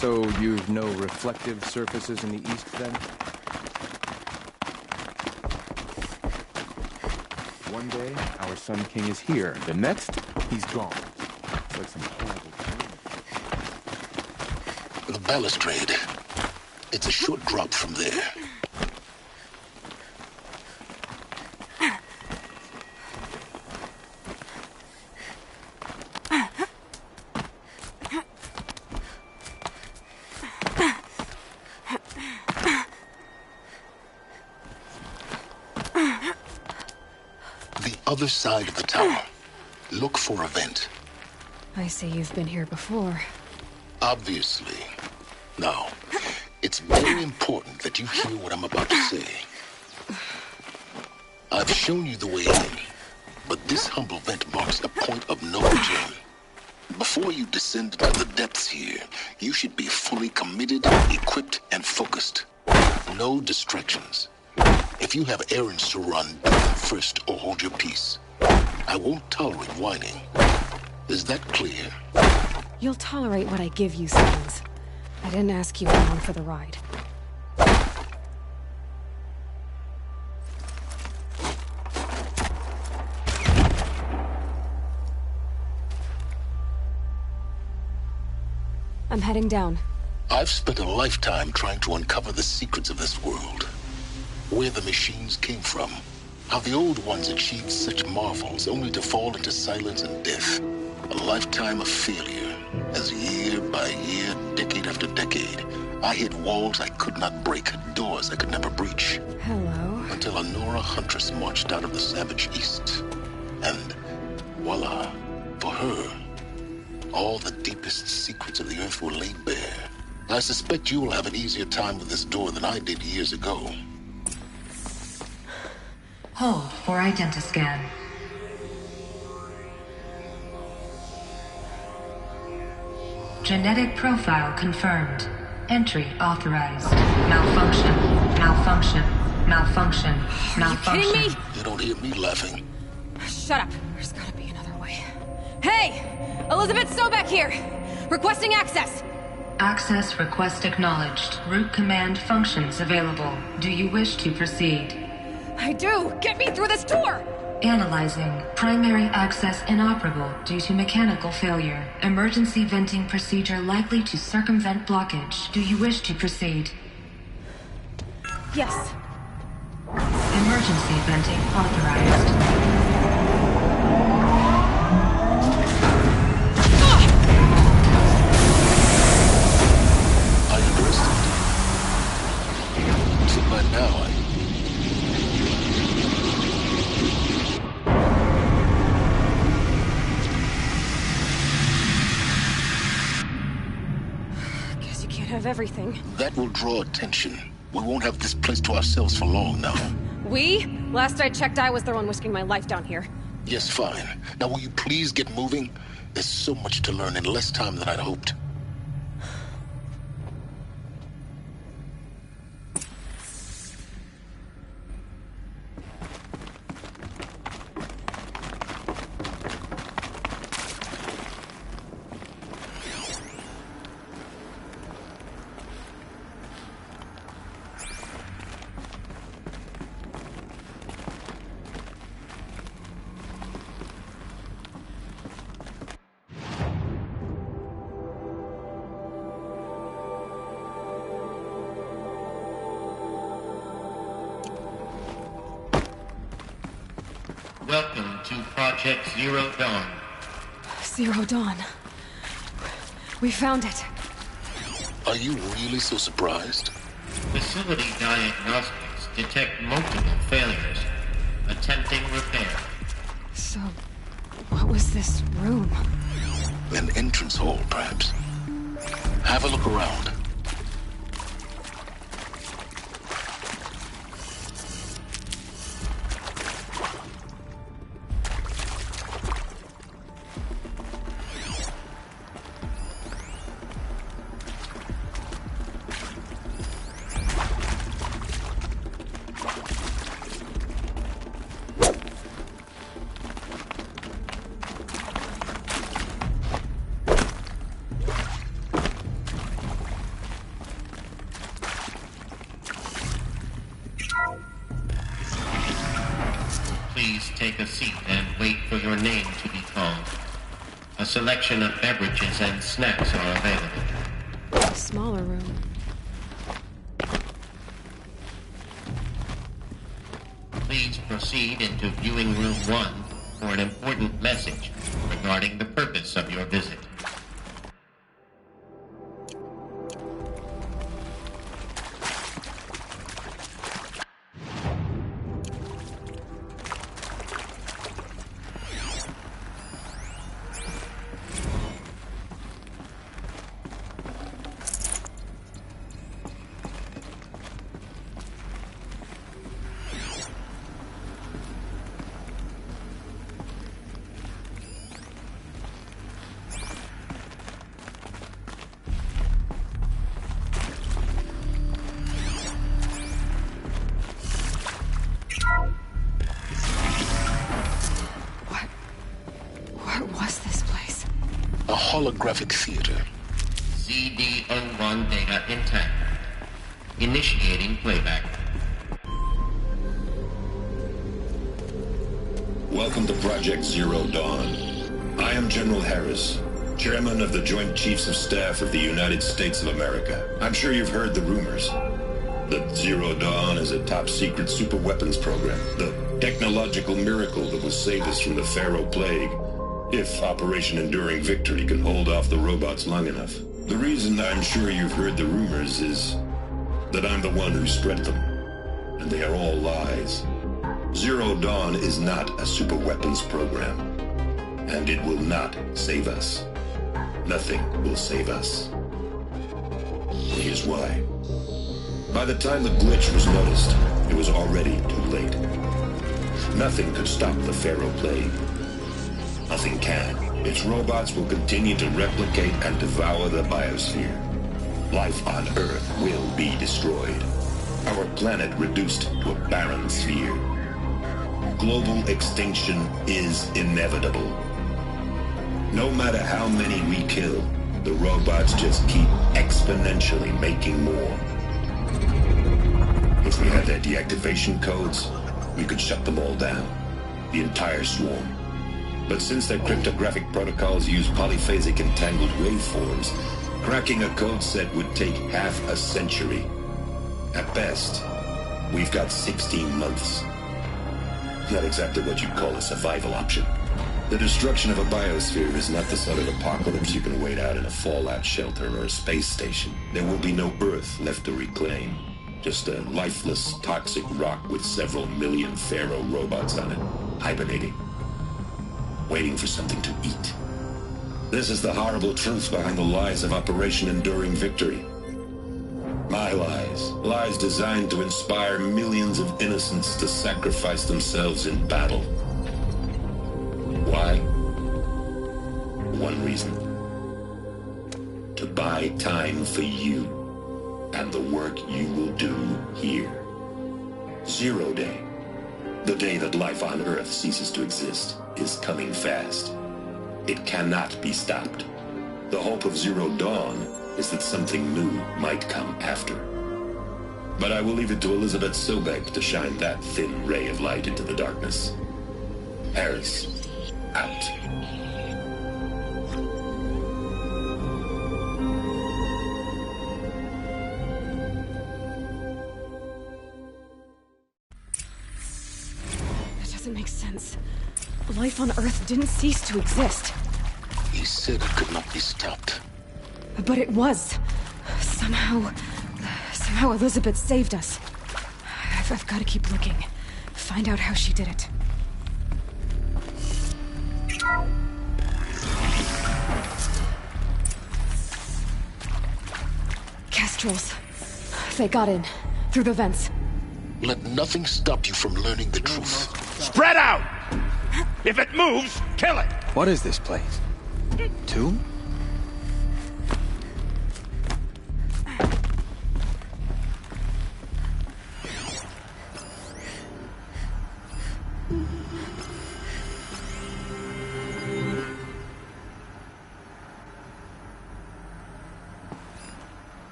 So you've no reflective surfaces in the east, then? One day, our Sun King is here. The next, he's gone. It's like some horrible dream. The balustrade. It's a short drop from there. Other side of the tower. Look for a vent. I see you've been here before. Obviously. Now, it's very important that you hear what I'm about to say. I've shown you the way in, but this humble vent marks a point of no return. Before you descend into the depths here, you should be fully committed, equipped, and focused. No distractions. If you have errands to run, do them first or hold your peace. I won't tolerate whining. Is that clear? You'll tolerate what I give you, Simmons. I didn't ask you along for the ride. I'm heading down. I've spent a lifetime trying to uncover the secrets of this world. Where the machines came from. How the old ones achieved such marvels only to fall into silence and death. A lifetime of failure. As year by year, decade after decade, I hit walls I could not break, doors I could never breach. Hello. Until a Nora huntress marched out of the savage east. And voila, for her, all the deepest secrets of the earth were laid bare. I suspect you will have an easier time with this door than I did years ago. Hold for identiscan. Genetic profile confirmed. Entry authorized. Malfunction. Malfunction. Malfunction. Malfunction. Are you kidding me? You don't hear me laughing. Shut up. There's gotta be another way. Hey! Elizabeth Sobek here! Requesting access! Access request acknowledged. Root command functions available. Do you wish to proceed? I do! Get me through this door! Analyzing. Primary access inoperable due to mechanical failure. Emergency venting procedure likely to circumvent blockage. Do you wish to proceed? Yes. Emergency venting authorized. I underestimated. So by now Guess you can't have everything. that will draw attention. We won't have this place to ourselves for long now. We? Last I checked, I was the one risking my life down here. Yes, fine. Now will you please get moving? There's so much to learn in less time than I'd hoped. Welcome to Project Zero Dawn. Zero Dawn. We found it. Are you really so surprised? Facility diagnostics detect multiple failures. Attempting repair. So, what was this room? An entrance hall, perhaps. Have a look around. Please take a seat and wait for your name to be called. A selection of beverages and snacks are available. A smaller room. Please proceed into viewing room 1 for an important message regarding the purpose of your visit. Holographic theater. CD01 data intact. Initiating playback. Welcome to Project Zero Dawn. I am General Harris, Chairman of the Joint Chiefs of Staff of the United States of America. I'm sure you've heard the rumors that Zero Dawn is a top-secret superweapons program, the technological miracle that will save us from the Pharaoh Plague, if Operation Enduring Victory can hold off the robots long enough. The reason I'm sure you've heard the rumors is that I'm the one who spread them, and they are all lies. Zero Dawn is not a superweapons program, and it will not save us. Nothing will save us. Here's why. By the time the glitch was noticed, it was already too late. Nothing could stop the Pharaoh Plague. Nothing can. Its robots will continue to replicate and devour the biosphere. Life on Earth will be destroyed. Our planet reduced to a barren sphere. Global extinction is inevitable. No matter how many we kill, the robots just keep exponentially making more. If we had their deactivation codes, we could shut them all down. The entire swarm. But since their cryptographic protocols use polyphasic entangled waveforms, cracking a code set would take half a century. At best, we've got 16 months. Not exactly what you'd call a survival option. The destruction of a biosphere is not the sort of apocalypse you can wait out in a fallout shelter or a space station. There will be no Earth left to reclaim. Just a lifeless, toxic rock with several million Pharaoh robots on it, hibernating. Waiting for something to eat. This is the horrible truth behind the lies of Operation Enduring Victory. My lies. Lies designed to inspire millions of innocents to sacrifice themselves in battle. Why? One reason. To buy time for you and the work you will do here. Zero Day. The day that life on Earth ceases to exist is coming fast. It cannot be stopped. The hope of Zero Dawn is that something new might come after. But I will leave it to Elizabeth Sobek to shine that thin ray of light into the darkness. Harris, out. Doesn't make sense. Life on Earth didn't cease to exist. He said it could not be stopped. But it was. Somehow Elizabeth saved us. I've got to keep looking. Find out how she did it. Kestrels. They got in. Through the vents. Let nothing stop you from learning the truth. Spread out! If it moves, kill it! What is this place? Tomb?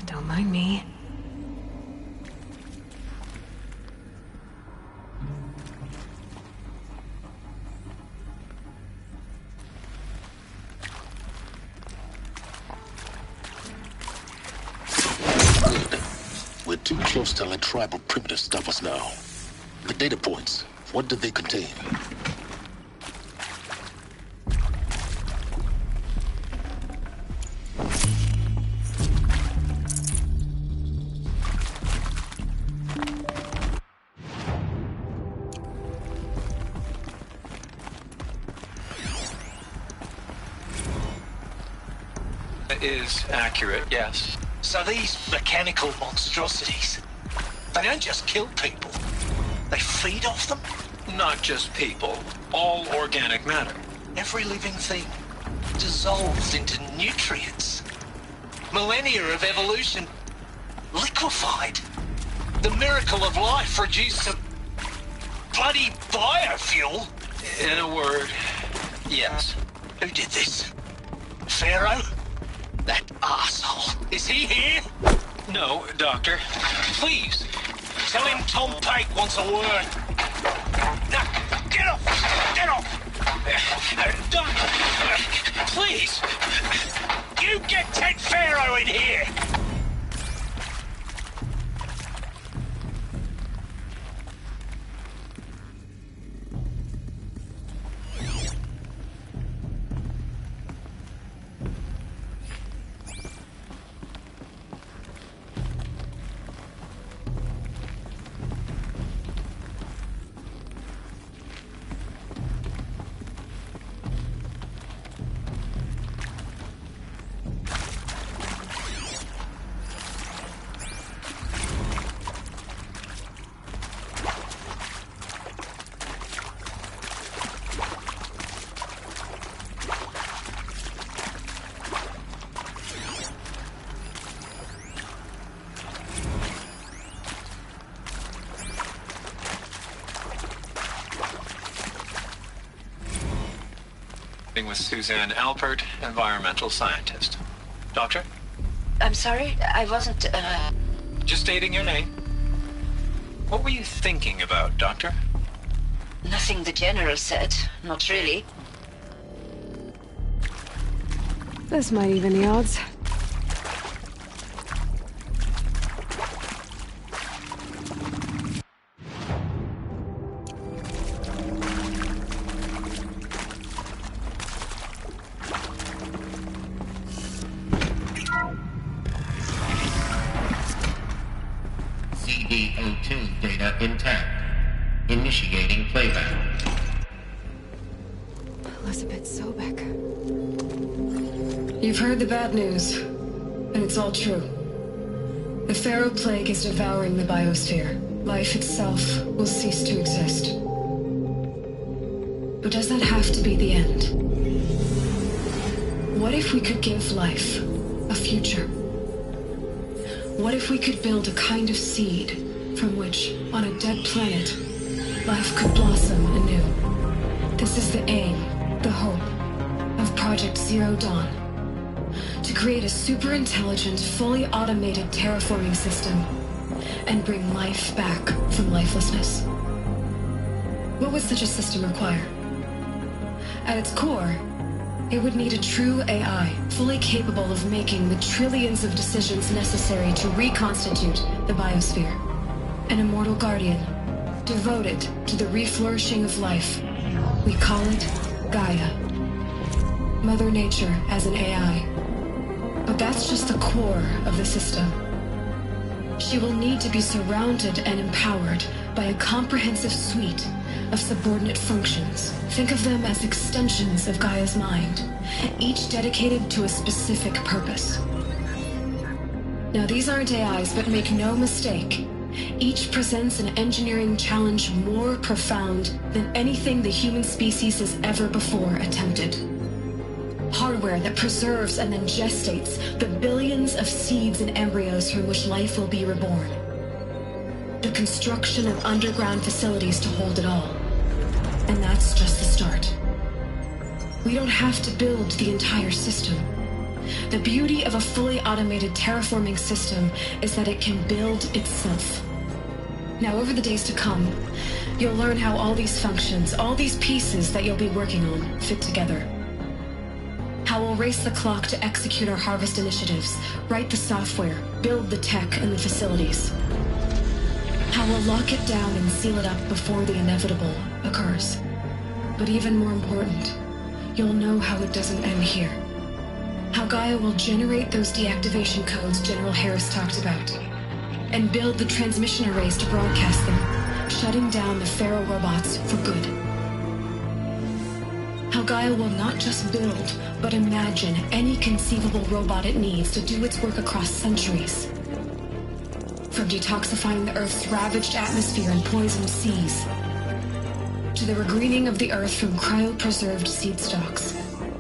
Don't mind me. We're too close to let tribal primitives stop us now. The data points, what do they contain? Is accurate, yes. So these mechanical monstrosities, they don't just kill people, they feed off them? Not just people, all organic matter. Every living thing dissolves into nutrients. Millennia of evolution liquefied. The miracle of life reduced to bloody biofuel. In a word, yes. Who did this? Pharaoh? That arsehole. Is he here? No, Doctor. Please, tell him Tom Pate wants a word. Now, get off! Get off! Doctor, please! You get Ted Pharaoh in here! With Suzanne Alpert, environmental scientist. Doctor? I'm sorry, I wasn't, Just stating your name. What were you thinking about, Doctor? Nothing the General said. Not really. This might even the odds. CD02 data intact. Initiating playback. Elizabeth Sobek. You've heard the bad news, and it's all true. The Pharaoh Plague is devouring the biosphere. Life itself will cease to exist. But does that have to be the end? What if we could give life a future? What if we could build a kind of seed from which, on a dead planet, life could blossom anew? This is the aim, the hope, of Project Zero Dawn. To create a super-intelligent, fully automated terraforming system and bring life back from lifelessness. What would such a system require? At its core, it would need a true AI, fully capable of making the trillions of decisions necessary to reconstitute the biosphere. An immortal guardian, devoted to the reflourishing of life. We call it Gaia. Mother Nature as an AI. But that's just the core of the system. She will need to be surrounded and empowered by a comprehensive suite of subordinate functions. Think of them as extensions of Gaia's mind, each dedicated to a specific purpose. Now, these aren't AIs, but make no mistake, each presents an engineering challenge more profound than anything the human species has ever before attempted. Hardware that preserves and then gestates the billions of seeds and embryos from which life will be reborn. The construction of underground facilities to hold it all. And that's just the start. We don't have to build the entire system. The beauty of a fully automated terraforming system is that it can build itself. Now, over the days to come, you'll learn how all these functions, all these pieces that you'll be working on, fit together. How we'll race the clock to execute our harvest initiatives, write the software, build the tech and the facilities. How we'll lock it down and seal it up before the inevitable occurs. But even more important, you'll know how it doesn't end here. How Gaia will generate those deactivation codes General Harris talked about, and build the transmission arrays to broadcast them, shutting down the Pharaoh robots for good. How Gaia will not just build, but imagine any conceivable robot it needs to do its work across centuries. From detoxifying the Earth's ravaged atmosphere and poisoned seas, to the regreening of the Earth from cryopreserved seed stalks,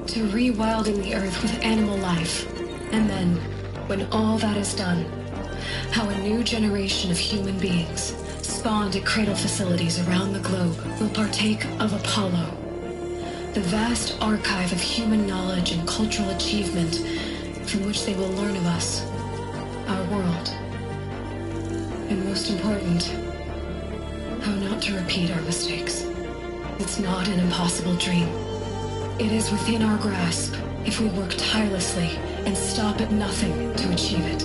to rewilding the Earth with animal life. And then, when all that is done, how a new generation of human beings, spawned at cradle facilities around the globe, will partake of Apollo, the vast archive of human knowledge and cultural achievement from which they will learn of us, our world. And most important, how not to repeat our mistakes. It's not an impossible dream. It is within our grasp if we work tirelessly and stop at nothing to achieve it.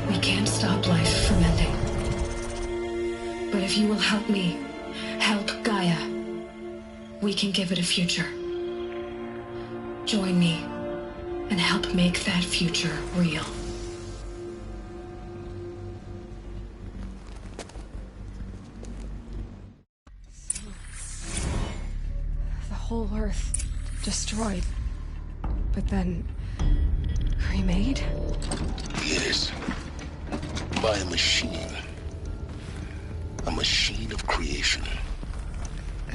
We can't stop life from ending. But if you will help me, help Gaia, we can give it a future. Join me and help make that future real. The whole Earth destroyed, but then remade? Yes. By a machine. A machine of creation.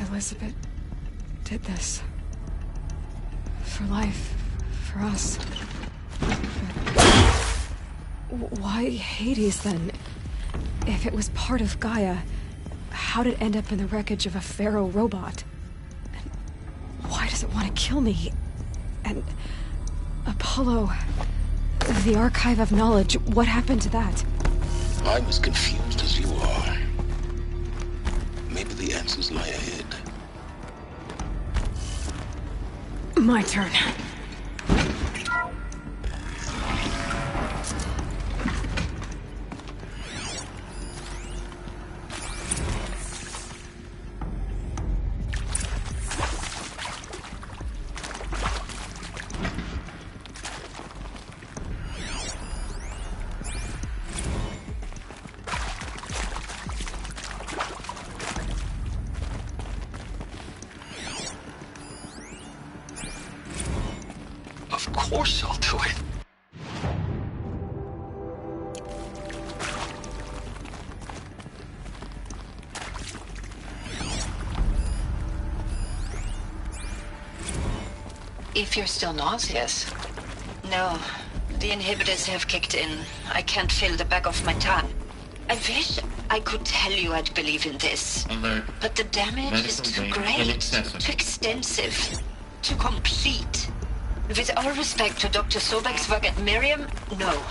Elizabeth did this. For life. For us. But why Hades, then? If it was part of Gaia, how'd it end up in the wreckage of a Pharaoh robot? And why does it want to kill me? And Apollo... the Archive of Knowledge, what happened to that? I'm as confused as you are. Maybe the answers lie ahead. My turn. Of course I'll do it. If you're still nauseous. No, the inhibitors have kicked in. I can't feel the back of my tongue. I wish I could tell you I'd believe in this. Alert. But the damage is too Medical great, inaccessible. too extensive, too complete. With all respect to Dr. Sobek's work at Miriam, no.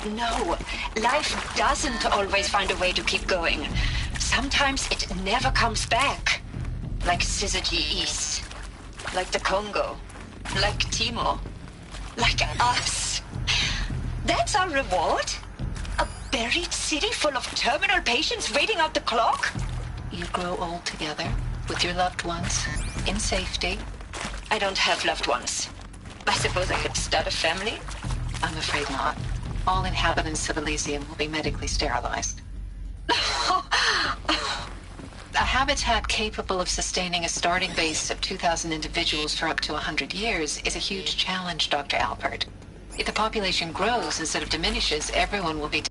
No. Life doesn't always find a way to keep going. Sometimes it never comes back. Like Syzygy East. Like the Congo. Like Timor. Like us. That's our reward? A buried city full of terminal patients waiting out the clock? You grow old together with your loved ones in safety. I don't have loved ones. I suppose I could start a family? I'm afraid not. All inhabitants of Elysium will be medically sterilized. A habitat capable of sustaining a starting base of 2,000 individuals for up to 100 years is a huge challenge, Dr. Alpert. If the population grows instead of diminishes, everyone will be...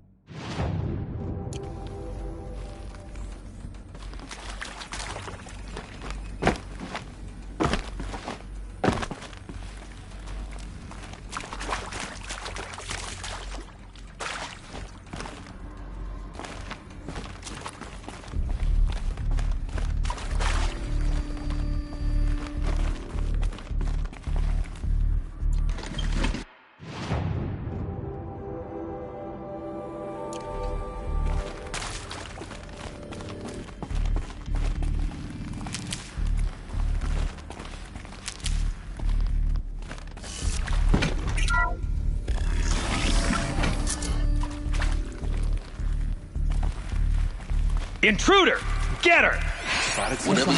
Intruder! Get her! Spotted Whatever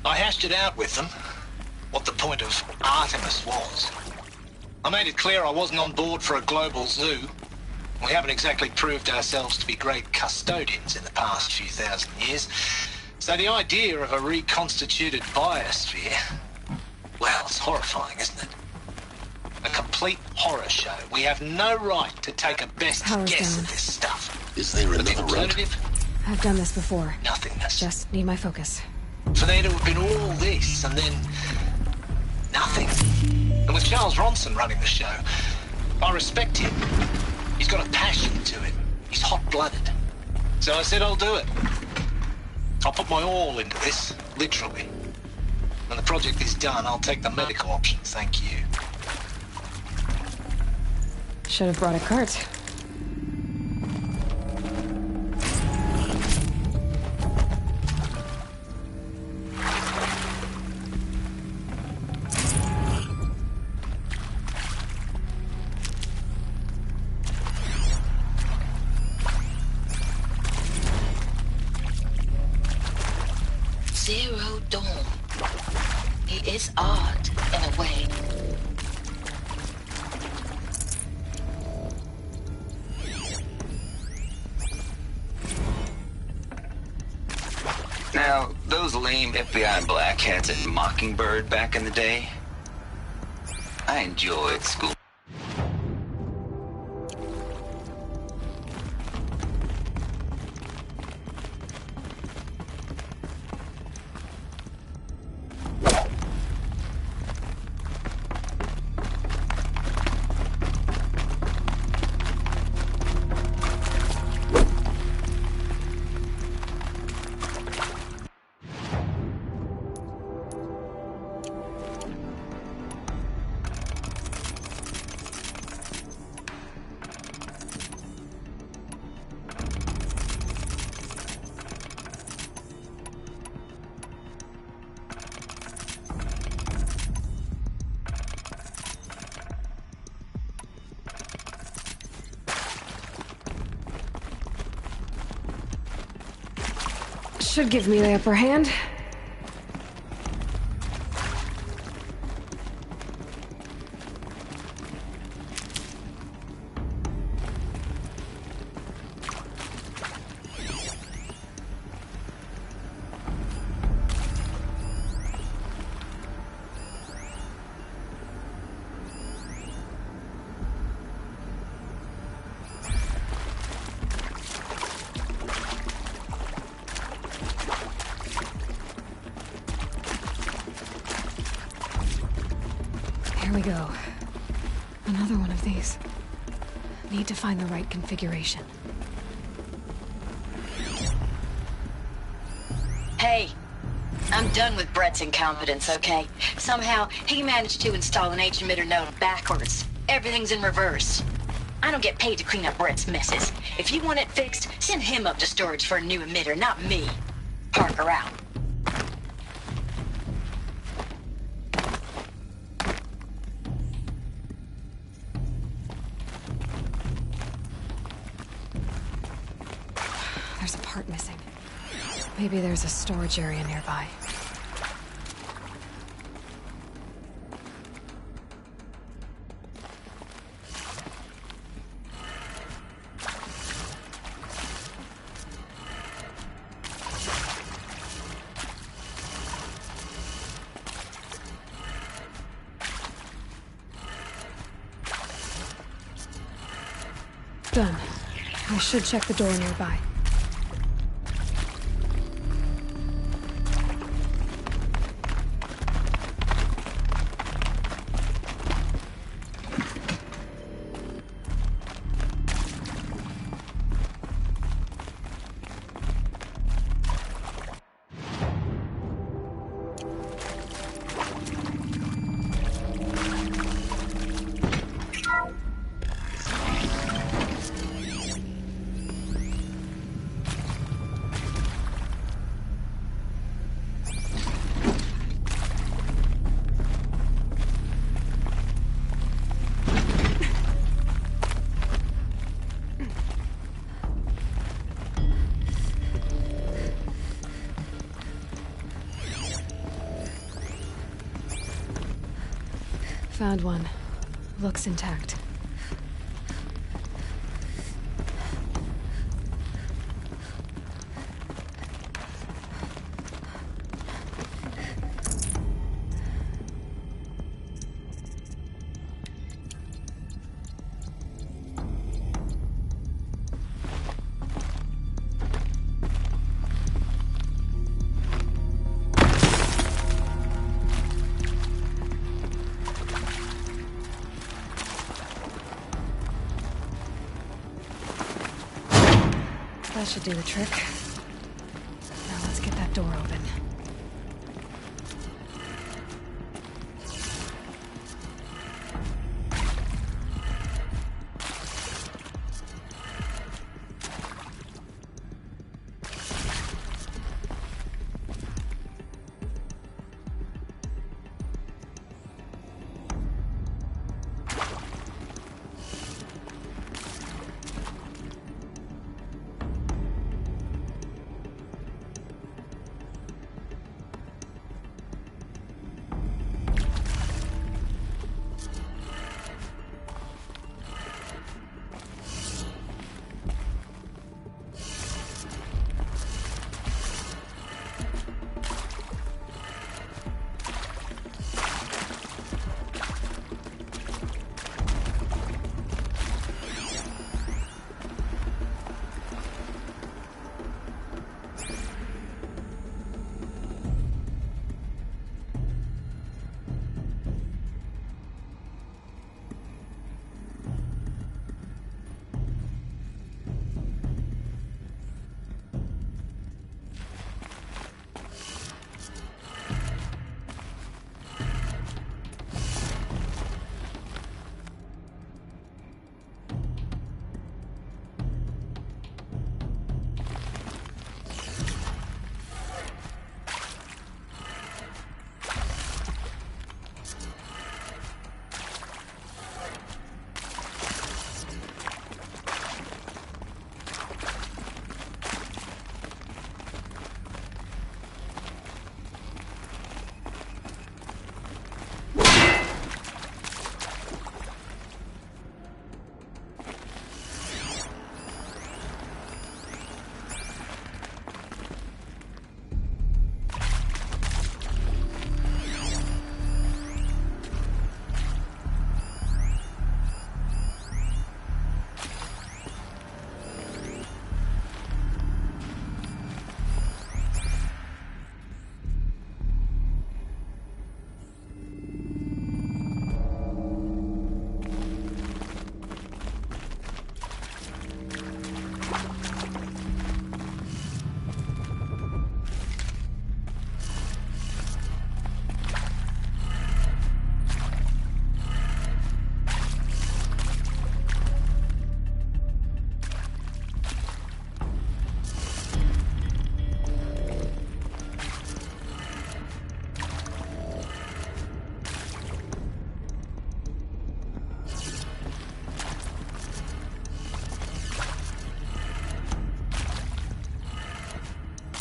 I hashed it out with them, what the point of Artemis was. I made it clear I wasn't on board for a global zoo. We haven't exactly proved ourselves to be great custodians in the past few thousand years. So the idea of a reconstituted biosphere, well, it's horrifying, isn't it? A complete horror show. We have no right to take a best Power's guess down. at this stuff. is there But the another route? alternative? I've done this before. Nothingness. Just need my focus. For there to have been all this and then nothing. And with Charles Ronson running the show, I respect him. He's got a passion to him. He's hot-blooded. So I said I'll do it. I'll put my all into this, literally. When the project is done, I'll take the medical option, thank you. Should have brought a cart. Zero Dawn. He is odd in a way. Now, those lame FBI black hats at Mockingbird back in the day, I enjoyed school. Should give me the upper hand. Here we go. Another one of these. Need to find the right configuration. Hey, I'm done with Brett's incompetence, okay? Somehow, he managed to install an H-emitter node backwards. Everything's in reverse. I don't get paid to clean up Brett's messes. If you want it fixed, send him up to storage for a new emitter, not me. Parker out. There's a part missing. Maybe there's a storage area nearby. Done. I should check the door nearby. Found one. Looks intact. That should do the trick. Now let's get that door open.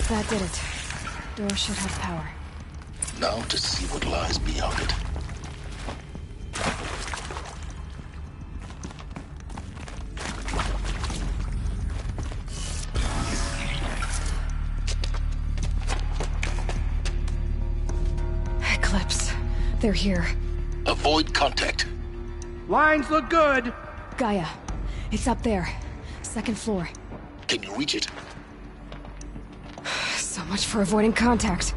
That did it. Door should have power. Now to see what lies beyond it. Eclipse. They're here. Avoid contact. Lines look good. Gaia. It's up there. Second floor. Can you reach it? So much for avoiding contact.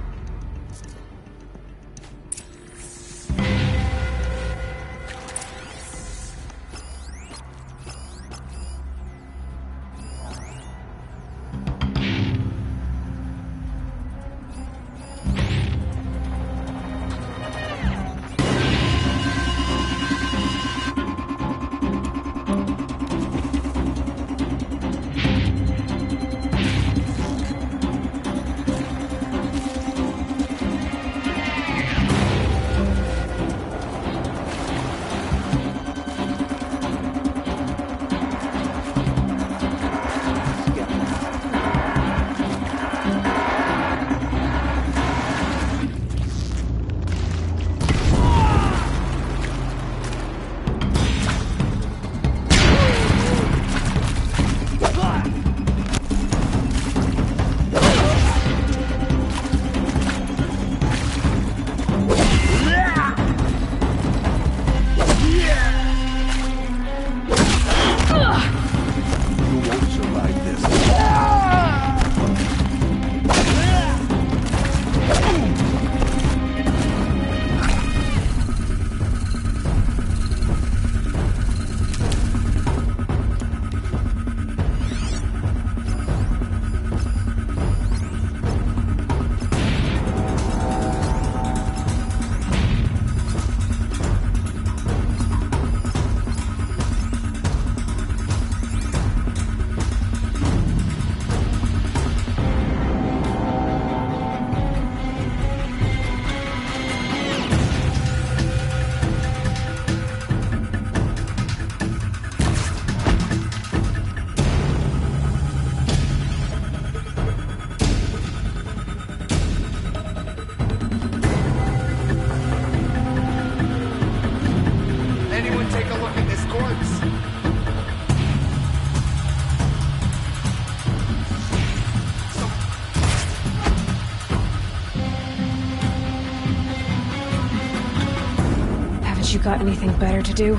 You got anything better to do?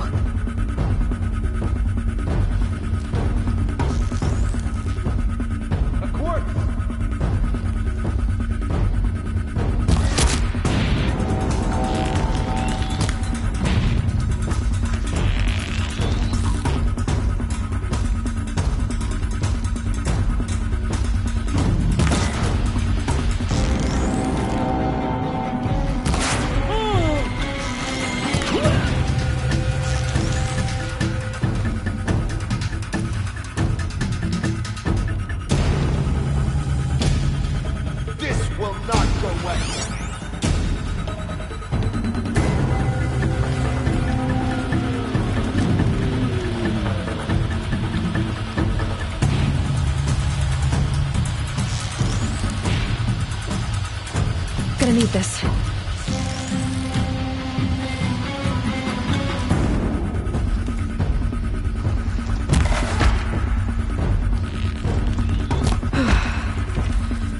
Gonna need this.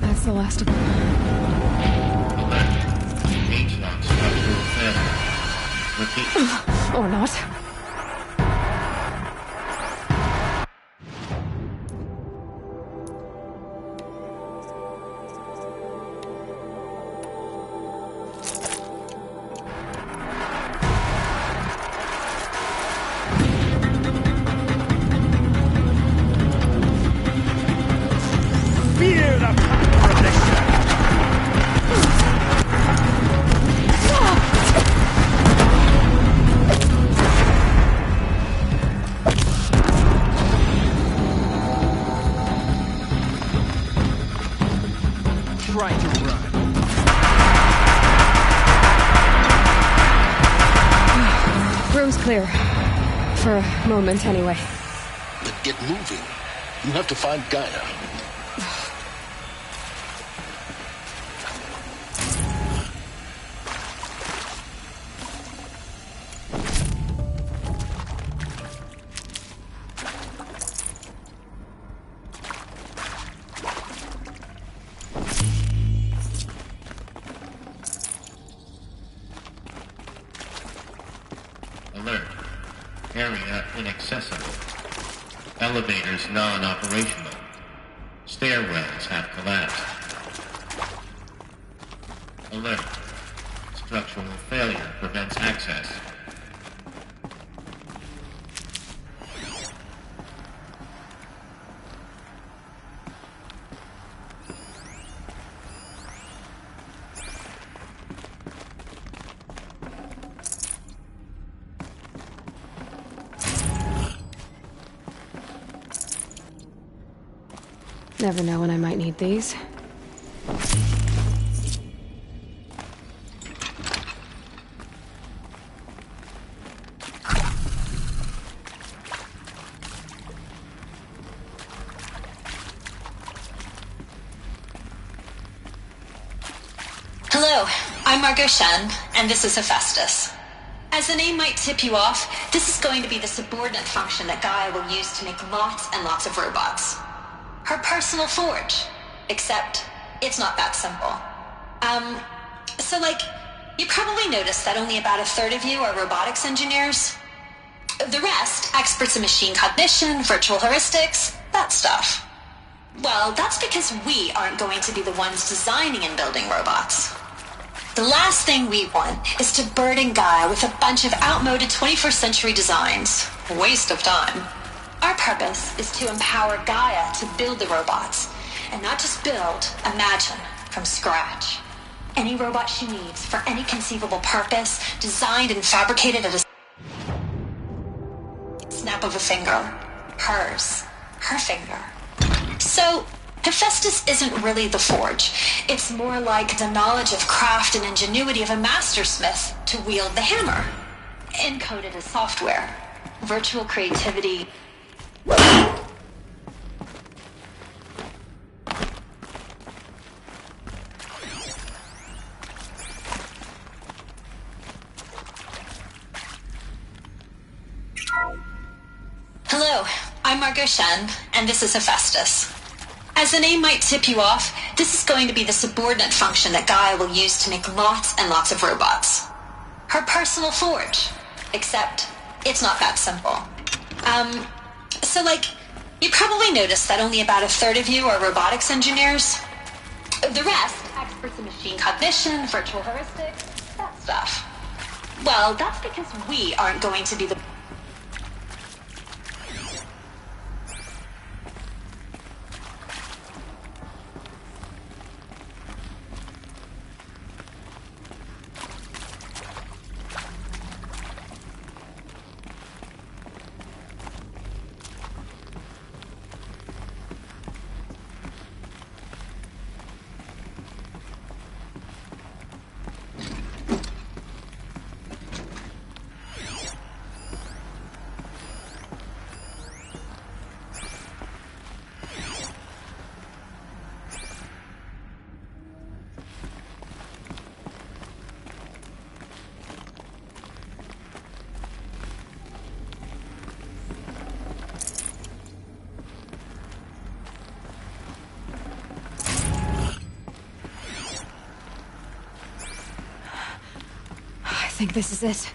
That's the last of them. H-lock structural failure. Repeat. Or not. Trying to run. Room's clear. For a moment, anyway. Then get moving. You have to find Gaia. Alert. Area inaccessible. Elevators non-operational. Stairwells have collapsed. Alert. Structural failure prevents access. Never know when I might need these. Hello, I'm Margot Shen, and this is Hephaestus. As the name might tip you off, this is going to be the subordinate function that Gaia will use to make lots and lots of robots. Her personal forge. Except, it's not that simple. You probably noticed that only about a third of you are robotics engineers. The rest, experts in machine cognition, virtual heuristics, that stuff. Well, that's because we aren't going to be the ones designing and building robots. The last thing we want is to burden Gaia with a bunch of outmoded 21st century designs. A waste of time. Our purpose is to empower Gaia to build the robots. And not just build, imagine, from scratch. Any robot she needs, for any conceivable purpose, designed and fabricated at a snap of a finger. Hers. Her finger. So, Hephaestus isn't really the forge. It's more like the knowledge of craft and ingenuity of a mastersmith to wield the hammer. Encoded as software. Virtual creativity. Hello, I'm Margot Shen, and this is Hephaestus. As the name might tip you off, this is going to be the subordinate function that Gaia will use to make lots and lots of robots. Her personal forge. Except, it's not that simple. So like, you probably noticed that only about a third of you are robotics engineers. The rest, experts in machine cognition, virtual heuristics, that stuff. Well, that's because we aren't going to be the... I think this is it.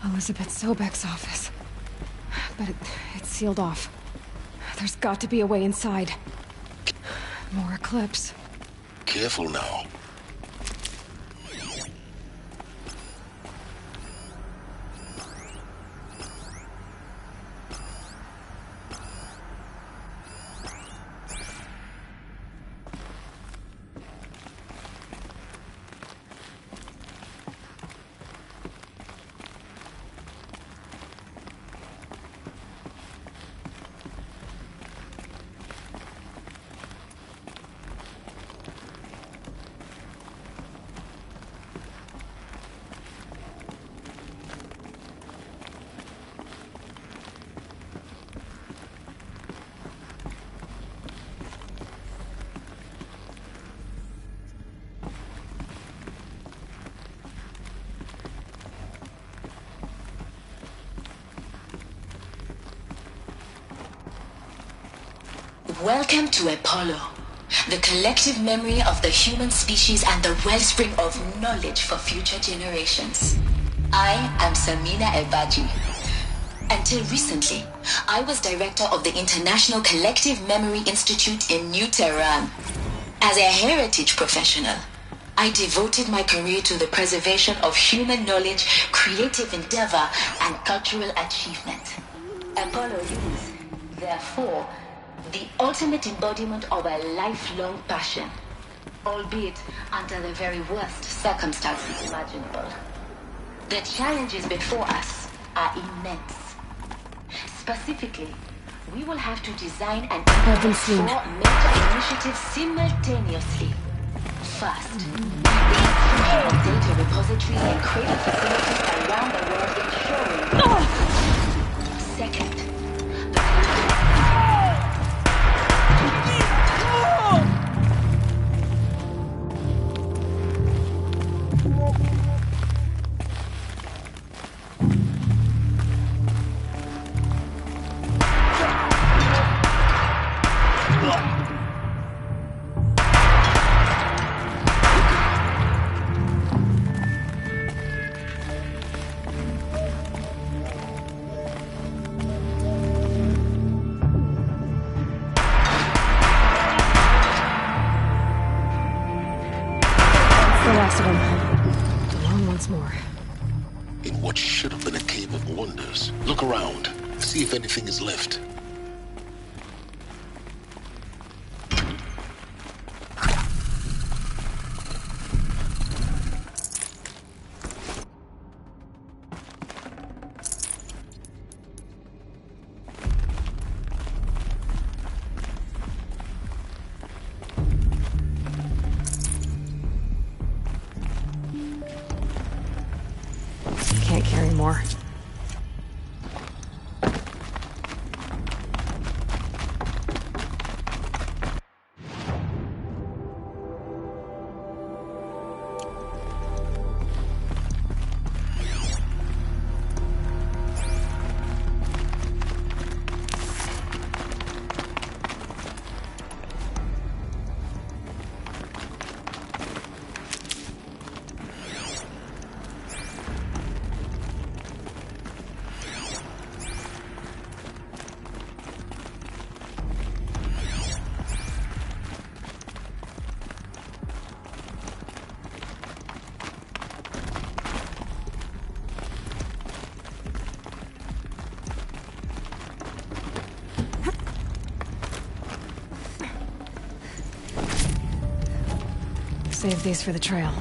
Elizabeth Sobek's office. But it's sealed off. There's got to be a way inside. More Eclipse. Careful now. Welcome to Apollo, the collective memory of the human species and the wellspring of knowledge for future generations. I am Samina Elbaji. Until recently, I was director of the International Collective Memory Institute in New Tehran. As a heritage professional, I devoted my career to the preservation of human knowledge, creative endeavor, and cultural achievement. Apollo is, therefore, the ultimate embodiment of a lifelong passion, albeit under the very worst circumstances imaginable. The challenges before us are immense. Specifically, we will have to design and implement 4 major initiatives simultaneously. First, the data repositories and cradle facilities around the world ensuring. Second, see if anything is left. Can't carry more. Save these for the trail.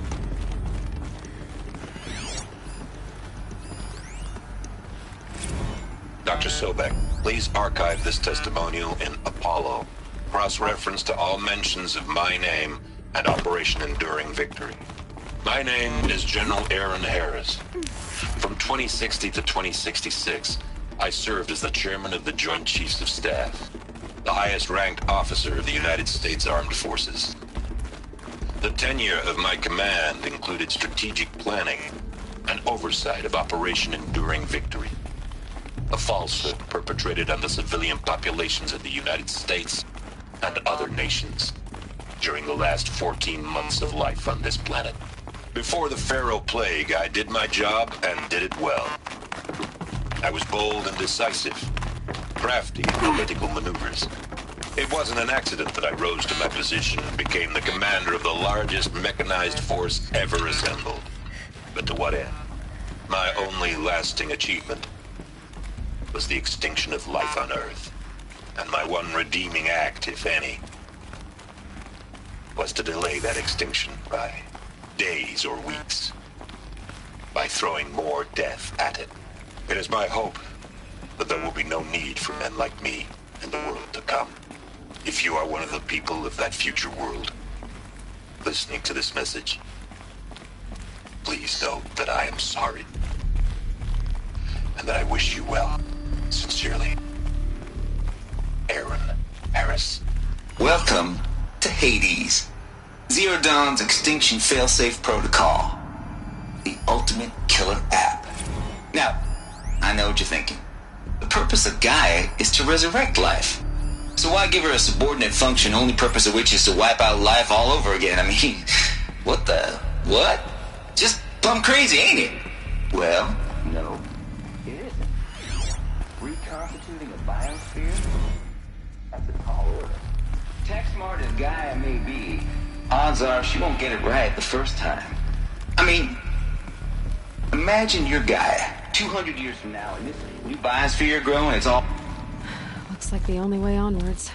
Dr. Sobek, please archive this testimonial in Apollo. Cross-reference to all mentions of my name and Operation Enduring Victory. My name is General Aaron Harris. From 2060 to 2066, I served as the chairman of the Joint Chiefs of Staff, the highest-ranked officer of the United States Armed Forces. The tenure of my command included strategic planning and oversight of Operation Enduring Victory, a falsehood perpetrated on the civilian populations of the United States and other nations during the last 14 months of life on this planet. Before the Pharaoh Plague, I did my job and did it well. I was bold and decisive, crafty in political maneuvers. It wasn't an accident that I rose to my position and became the commander of the largest mechanized force ever assembled. But to what end? My only lasting achievement was the extinction of life on Earth. And my one redeeming act, if any, was to delay that extinction by days or weeks, by throwing more death at it. It is my hope that there will be no need for men like me in the world to come. If you are one of the people of that future world listening to this message, please know that I am sorry and that I wish you well. Sincerely, Aaron Harris. Welcome to Hades, Zero Dawn's extinction failsafe protocol, the ultimate killer app. Now, I know what you're thinking. The purpose of Gaia is to resurrect life. So why give her a subordinate function, only purpose of which is to wipe out life all over again? I mean, what? Just plumb crazy, ain't it? Well, no, it isn't. Reconstituting a biosphere? That's a tall order. Tech smart as Gaia may be, odds are she won't get it right the first time. I mean, imagine your Gaia 200 years from now, and this new biosphere growing, it's all... Looks like the only way onwards.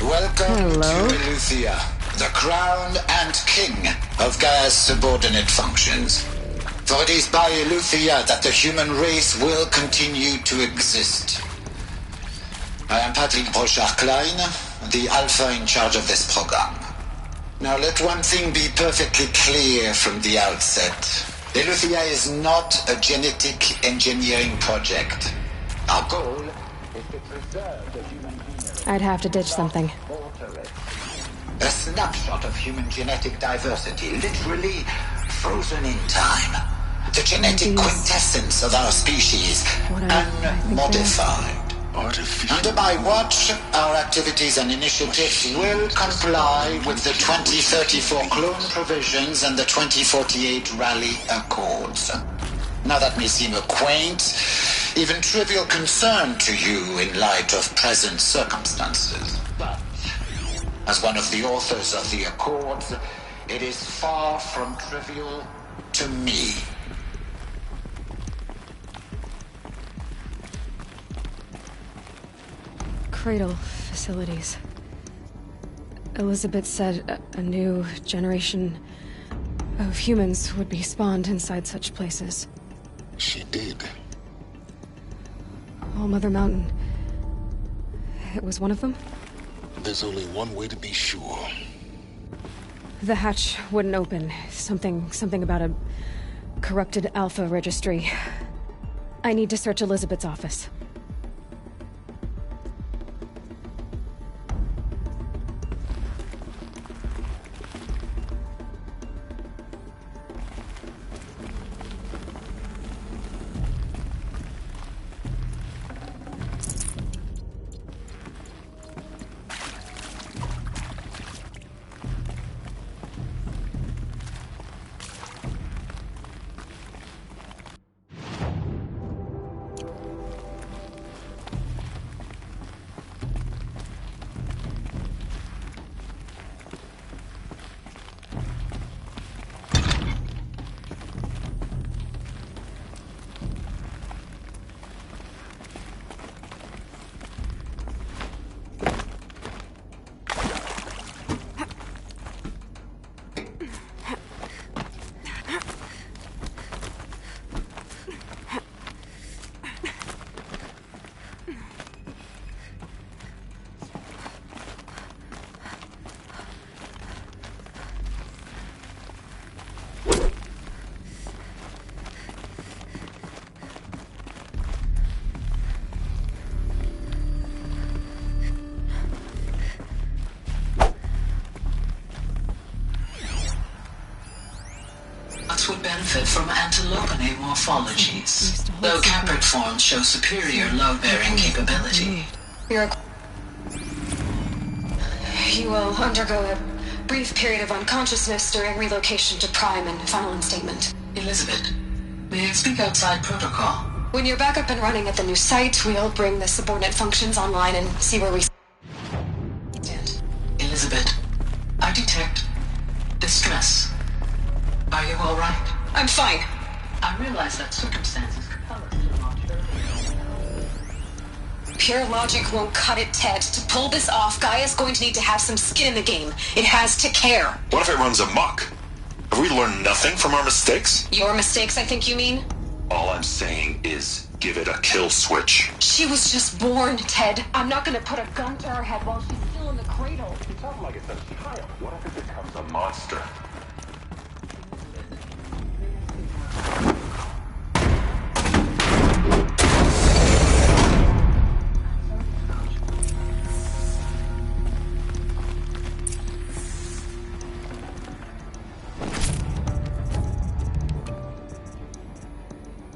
Welcome to Eleuthia, the crown and king of Gaia's subordinate functions. For it is by Eleuthia that the human race will continue to exist. I am Patrick Brochard-Klein, the Alpha in charge of this program. Now let one thing be perfectly clear from the outset. Eleuthia is not a genetic engineering project. Our goal is to preserve the human genome. I'd have to ditch something. A snapshot of human genetic diversity, literally frozen in time. The genetic quintessence of our species, unmodified. Under my watch, our activities and initiatives will comply with the 2034 clone provisions and the 2048 Raleigh Accords. Now that may seem a quaint, even trivial concern to you in light of present circumstances. But as one of the authors of the Accords, it is far from trivial to me. Cradle facilities. Elizabeth said a new generation of humans would be spawned inside such places. She did. All Mother Mountain. It was one of them? There's only one way to be sure. The hatch wouldn't open. Something about a corrupted Alpha registry. I need to search Elizabeth's office. robots would benefit from antilopinae morphologies, though caprid forms show superior load-bearing capability. You will undergo a brief period of unconsciousness during relocation to Prime and final instatement. Elizabeth, may I speak outside protocol? When you're back up and running at the new site, we'll bring the subordinate functions online and see where we stand. Elizabeth, I detect distress. Are you all right? I'm fine. I realize that circumstances compel us to launch early. Pure logic won't cut it, Ted. To pull this off, Gaia's going to need to have some skin in the game. It has to care. What if it runs amok? Have we learned nothing from our mistakes? Your mistakes, I think you mean? All I'm saying is, give it a kill switch. She was just born, Ted. I'm not gonna put a gun to her head while she's still in the cradle. You sound like it's a child. What if it becomes a monster?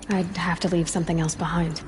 I'd have to leave something else behind.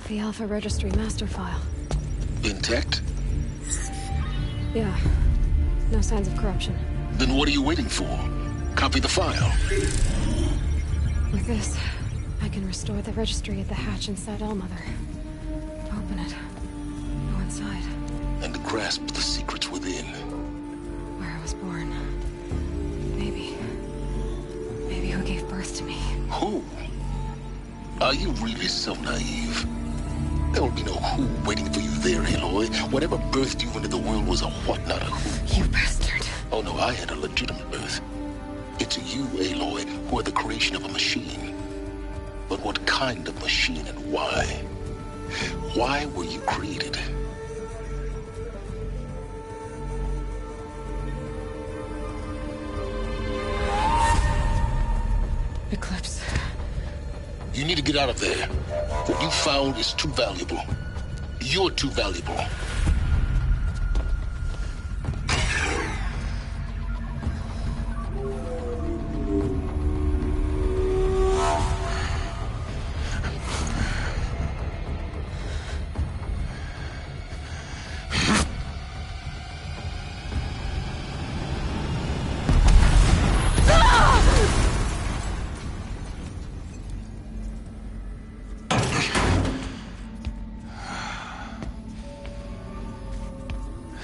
The Alpha Registry master file. Intact? Yeah. No signs of corruption. Then what are you waiting for? Copy the file. With this, I can restore the registry at the hatch inside Allmother. Open it. Go inside. And grasp the secrets within. Where I was born. Maybe who gave birth to me. Who? Are you really so naive? There will be no who waiting for you there, Aloy. Whatever birthed you into the world was a what, not a who. You bastard. Oh no, I had a legitimate birth. It's you, Aloy, who are the creation of a machine. But what kind of machine and why? Why were you created? Eclipse. You need to get out of there. What you found is too valuable. You're too valuable.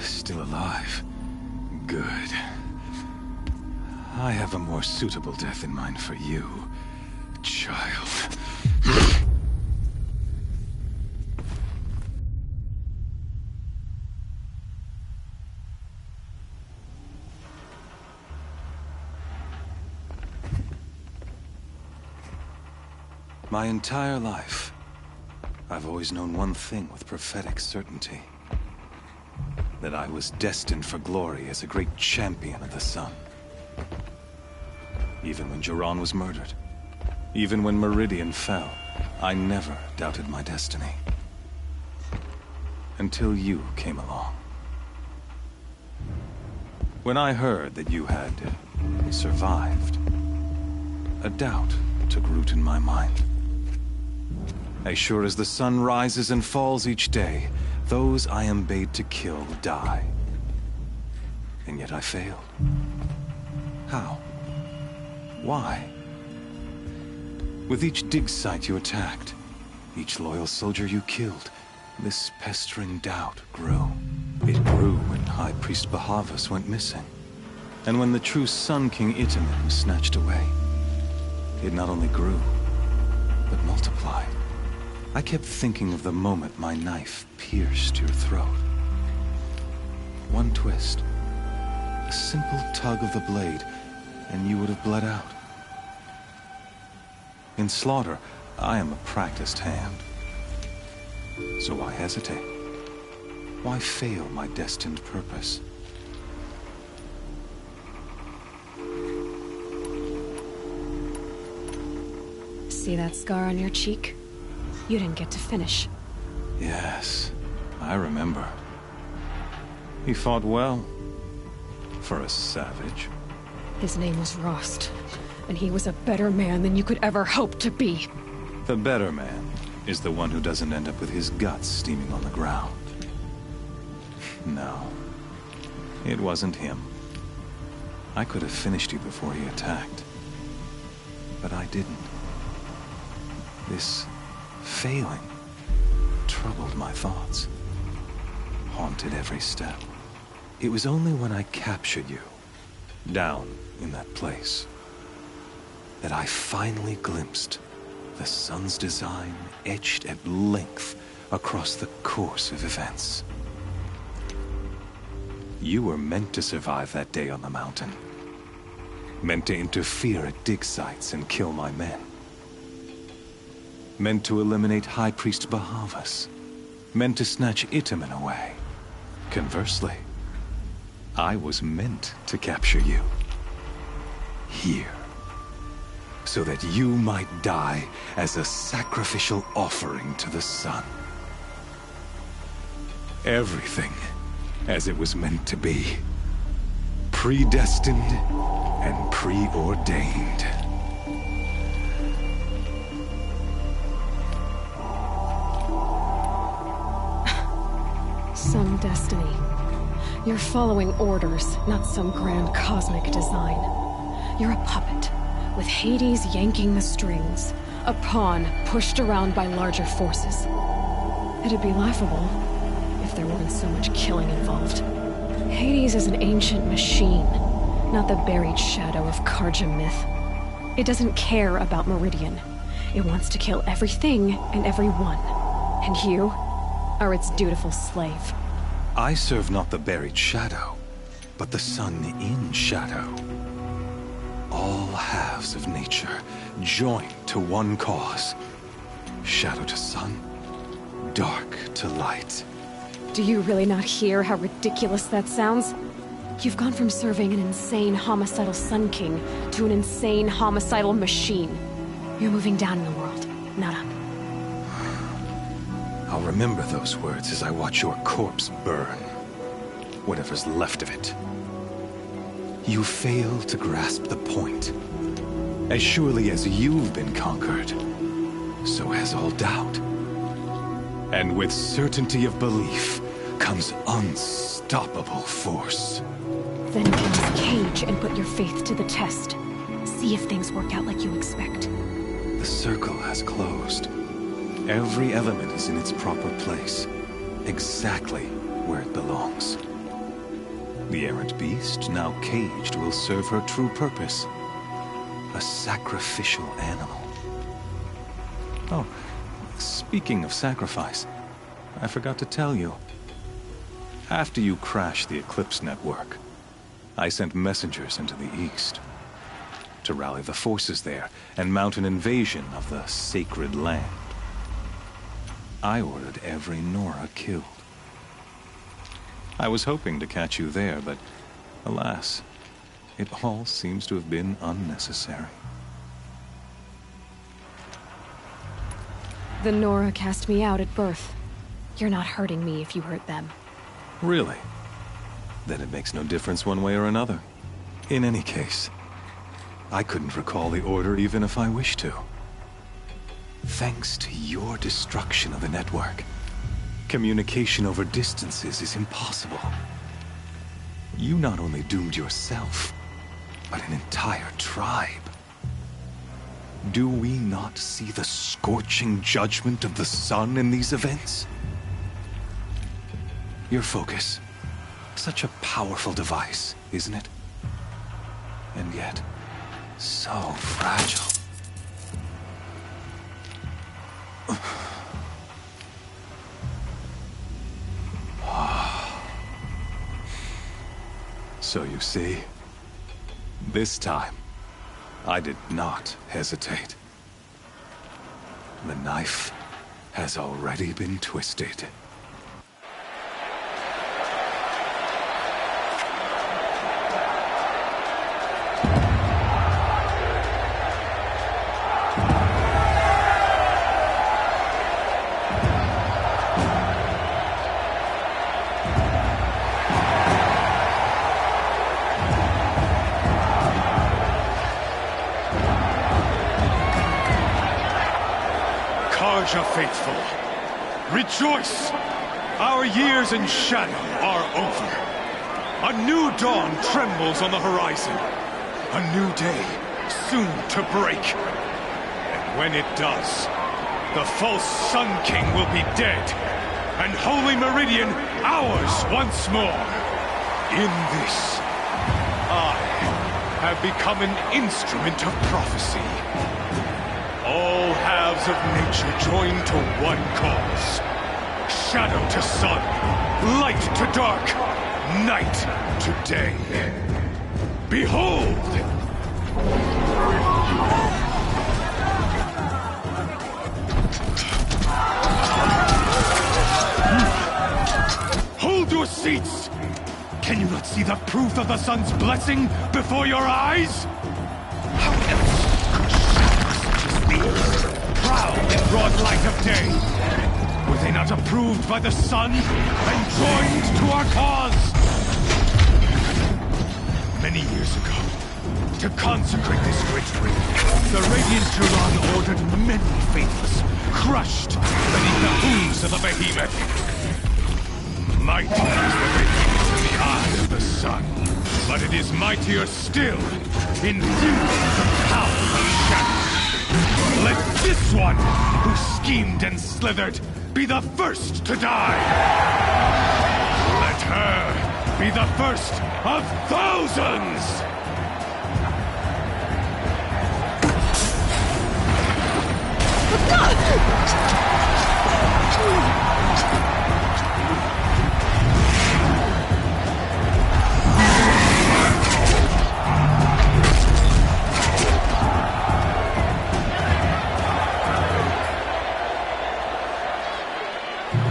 Still alive. Good. I have a more suitable death in mind for you, child. My entire life, I've always known one thing with prophetic certainty. That I was destined for glory as a great champion of the sun. Even when Jiran was murdered, even when Meridian fell, I never doubted my destiny. Until you came along. When I heard that you had survived, a doubt took root in my mind. As sure as the sun rises and falls each day, those I am bade to kill die. And yet I failed. How? Why? With each dig site you attacked, each loyal soldier you killed, this pestering doubt grew. It grew when High Priest Bahavas went missing. And when the true Sun King Itamen was snatched away, it not only grew, but multiplied. I kept thinking of the moment my knife pierced your throat. One twist, a simple tug of the blade, and you would have bled out. In slaughter, I am a practiced hand. So why hesitate? Why fail my destined purpose? See that scar on your cheek? You didn't get to finish. Yes, I remember. He fought well. For a savage. His name was Rost, and he was a better man than you could ever hope to be. The better man is the one who doesn't end up with his guts steaming on the ground. No, it wasn't him. I could have finished you before he attacked. But I didn't. This failing troubled my thoughts, haunted every step. It was only when I captured you, down in that place, that I finally glimpsed the sun's design etched at length across the course of events. You were meant to survive that day on the mountain. Meant to interfere at dig sites and kill my men. Meant to eliminate High Priest Bahavas. Meant to snatch Itamen away. Conversely, I was meant to capture you. Here. So that you might die as a sacrificial offering to the sun. Everything as it was meant to be. Predestined and preordained. Some destiny. You're following orders, not some grand cosmic design. You're a puppet, with Hades yanking the strings. A pawn pushed around by larger forces. It'd be laughable if there weren't so much killing involved. Hades is an ancient machine, not the buried shadow of Karja myth. It doesn't care about Meridian. It wants to kill everything and everyone. And you are its dutiful slave. I serve not the buried shadow, but the sun in shadow. All halves of nature joined to one cause. Shadow to sun, dark to light. Do you really not hear how ridiculous that sounds? You've gone from serving an insane homicidal Sun King to an insane homicidal machine. You're moving down in the world, not up. I'll remember those words as I watch your corpse burn. Whatever's left of it. You fail to grasp the point. As surely as you've been conquered, so has all doubt. And with certainty of belief comes unstoppable force. Then get this cage and put your faith to the test. See if things work out like you expect. The circle has closed. Every element is in its proper place, exactly where it belongs. The errant beast, now caged, will serve her true purpose. A sacrificial animal. Oh, speaking of sacrifice, I forgot to tell you. After you crashed the Eclipse network, I sent messengers into the east to rally the forces there and mount an invasion of the sacred land. I ordered every Nora killed. I was hoping to catch you there, but alas, it all seems to have been unnecessary. The Nora cast me out at birth. You're not hurting me if you hurt them. Really? Then it makes no difference one way or another. In any case, I couldn't recall the order even if I wished to. Thanks to your destruction of the network, communication over distances is impossible. You not only doomed yourself, but an entire tribe. Do we not see the scorching judgment of the sun in these events? Your focus, such a powerful device, isn't it? and yet so fragile. So you see, this time, I did not hesitate. The knife has already been twisted. Carja faithful, rejoice! Our years in shadow are over. A new dawn trembles on the horizon. A new day soon to break. And when it does, the false Sun King will be dead, and Holy Meridian ours once more. In this, I have become an instrument of prophecy. All halves of nature join to one cause. Shadow to sun, light to dark, night to day. Behold! Hold your seats! Can you not see the proof of the sun's blessing before your eyes? How else could shadows such as these prowl in broad light of day? Were they not approved by the sun and joined to our cause? Many years ago, to consecrate this great ring, the Radiant Turan ordered many faithless, crushed beneath the hooves of the behemoth. Mighty is the behemoth in the eye of the sun, but it is mightier still, infused with the power of shadow. Let this one, who schemed and slithered, be the first to die. Let her be the first of thousands!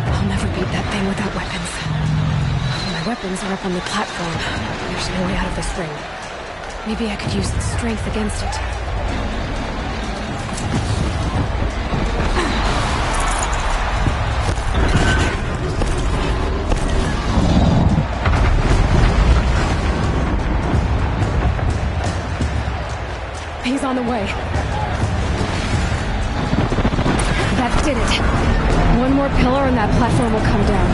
I'll never beat that thing without weapons. My weapons are up on the platform. There's no way out of this ring. Maybe I could use its strength against it. He's on the way. That did it. One more pillar and that platform will come down.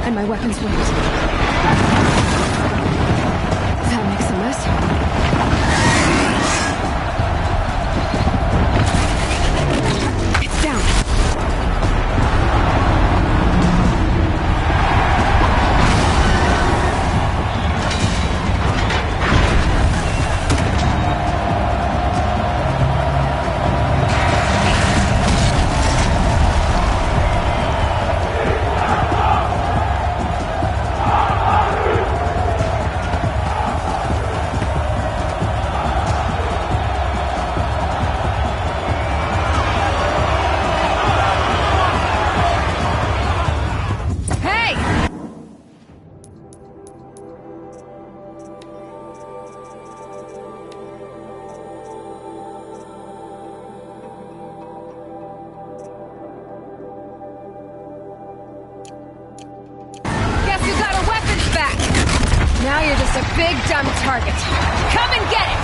And my weapons won't. That makes a mess. It's down. Now you're just a big, dumb target. Come and get it!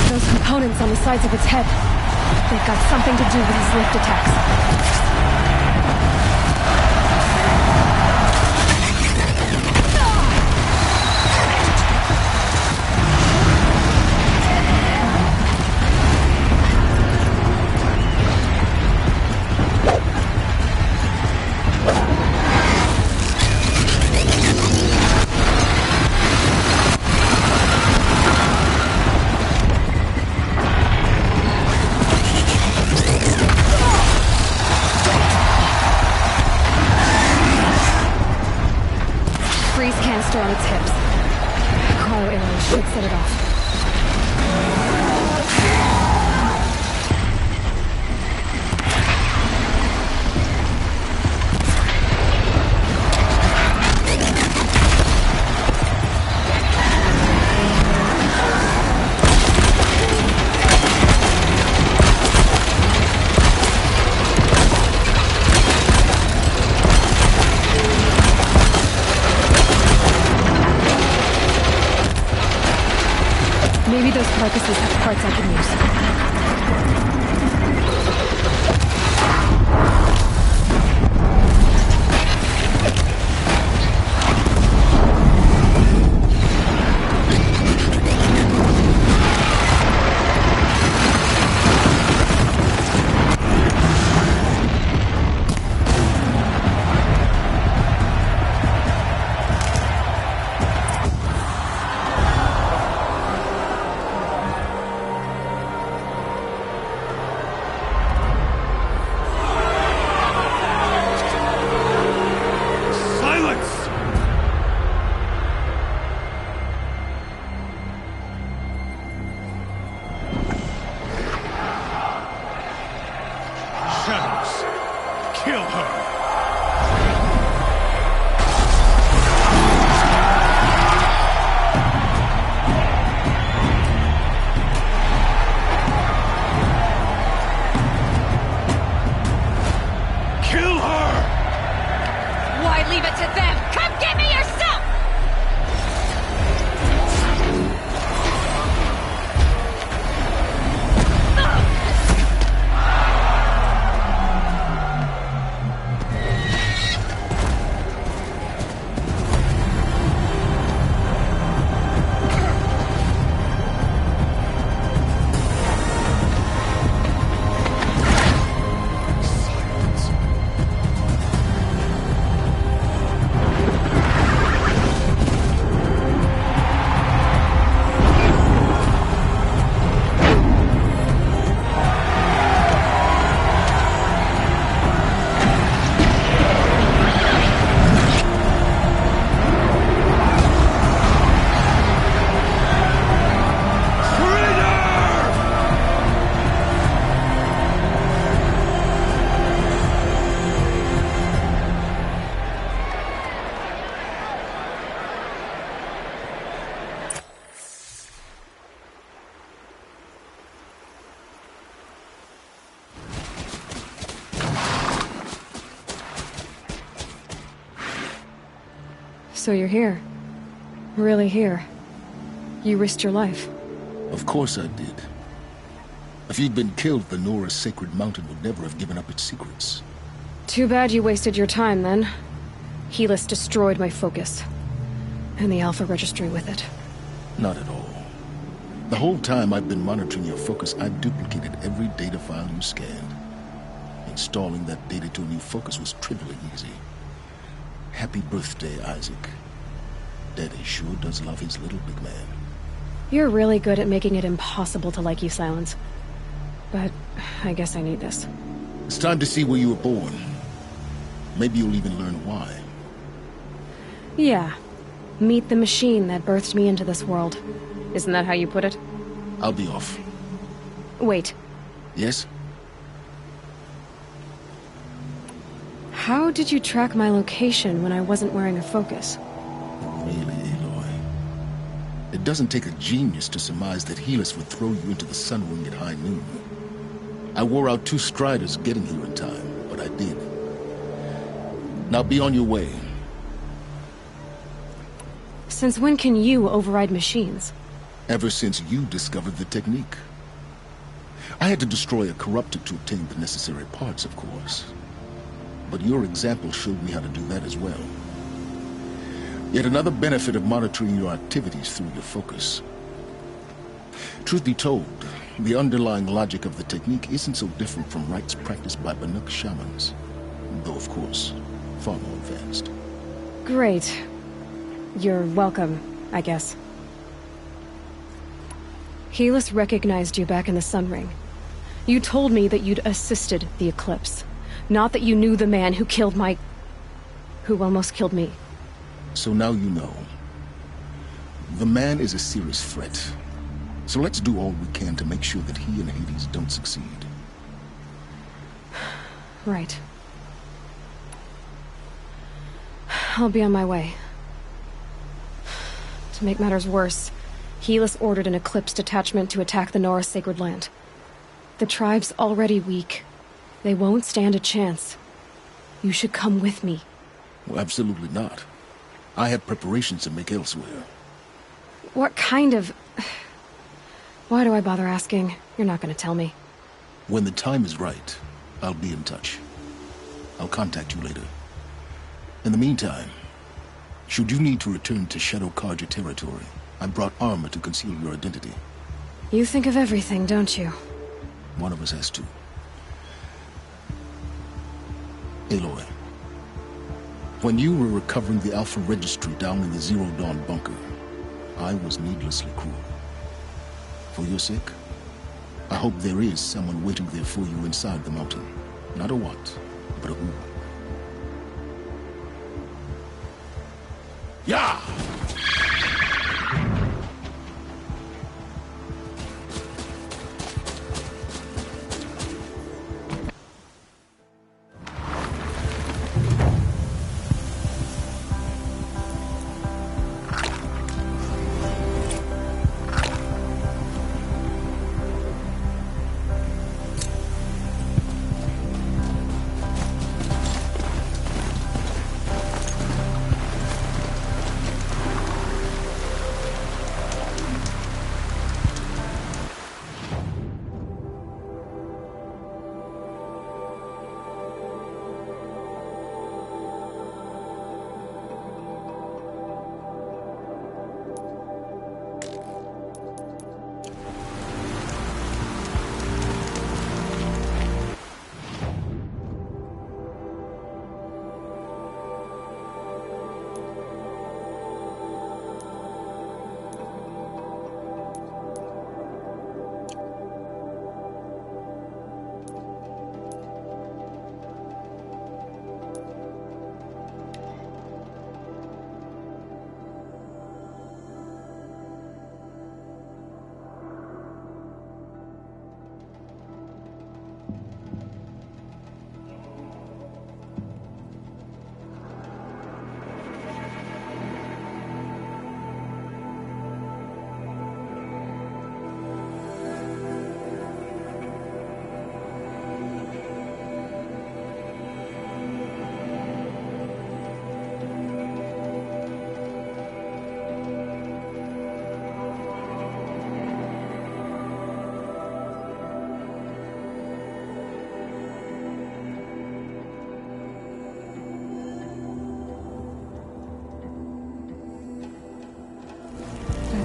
Those components on the sides of its head. They've got something to do with his lift attacks. carcasses have parts I can use. So you're here. Really here. You risked your life. Of course I did. If you'd been killed, the Nora's Sacred Mountain would never have given up its secrets. Too bad you wasted your time, then. Helis destroyed my focus. And the Alpha Registry with it. Not at all. The whole time I've been monitoring your focus, I've duplicated every data file you scanned. Installing that data to a new focus was trivially easy. Happy birthday, Isaac. Daddy sure does love his little big man. You're really good at making it impossible to like you, Silence. But I guess I need this. It's time to see where you were born. Maybe you'll even learn why. Yeah. Meet the machine that birthed me into this world. Isn't that how you put it? I'll be off. Wait. Yes? How did you track my location when I wasn't wearing a focus? Really, Aloy? It doesn't take a genius to surmise that Helis would throw you into the Sun Wing at high noon. I wore out 2 striders getting here in time, but I did. Now be on your way. Since when can you override machines? Ever since you discovered the technique. I had to destroy a corruptor to obtain the necessary parts, of course. But your example showed me how to do that as well. Yet another benefit of monitoring your activities through your focus. Truth be told, the underlying logic of the technique isn't so different from rites practiced by Banuk shamans. Though, of course, far more advanced. Great. You're welcome, I guess. Helis recognized you back in the Sun Ring. You told me that you'd assisted the Eclipse. Not that you knew the man who killed who almost killed me. So now you know. The man is a serious threat. So let's do all we can to make sure that he and Hades don't succeed. Right. I'll be on my way. To make matters worse, Helis ordered an Eclipse detachment to attack the Nora Sacred Land. The tribe's already weak. They won't stand a chance. You should come with me. Well, absolutely not. I have preparations to make elsewhere. What kind of... Why do I bother asking? You're not gonna tell me. When the time is right, I'll be in touch. I'll contact you later. In the meantime, should you need to return to Shadow Carja territory, I brought armor to conceal your identity. You think of everything, don't you? One of us has to. Aloy, when you were recovering the Alpha Registry down in the Zero Dawn bunker, I was needlessly cruel. For your sake, I hope there is someone waiting there for you inside the mountain. Not a what, but a who. Yeah!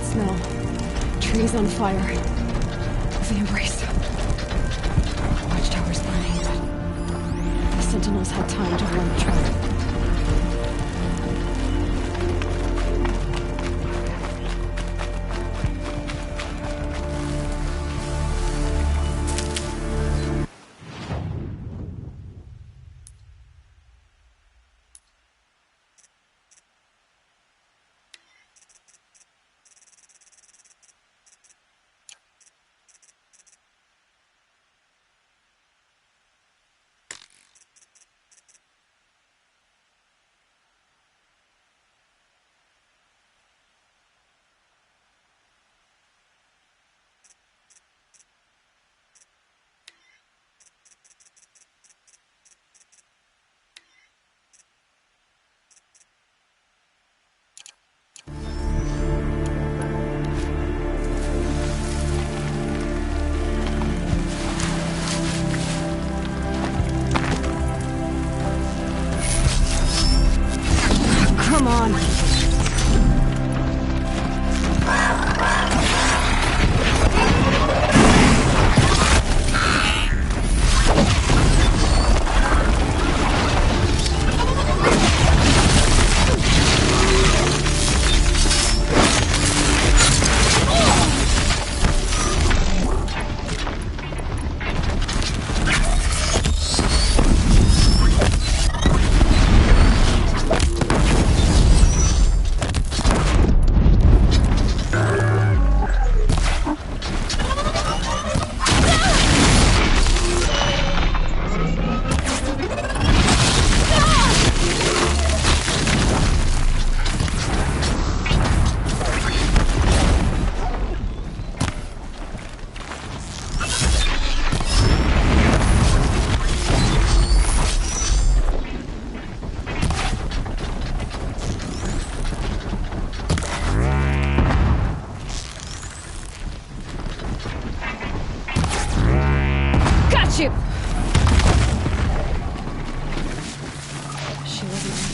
Smell. Trees on fire. The Embrace. Watchtower's burning, but the Sentinels had time to warn the tribe. got you! She wasn't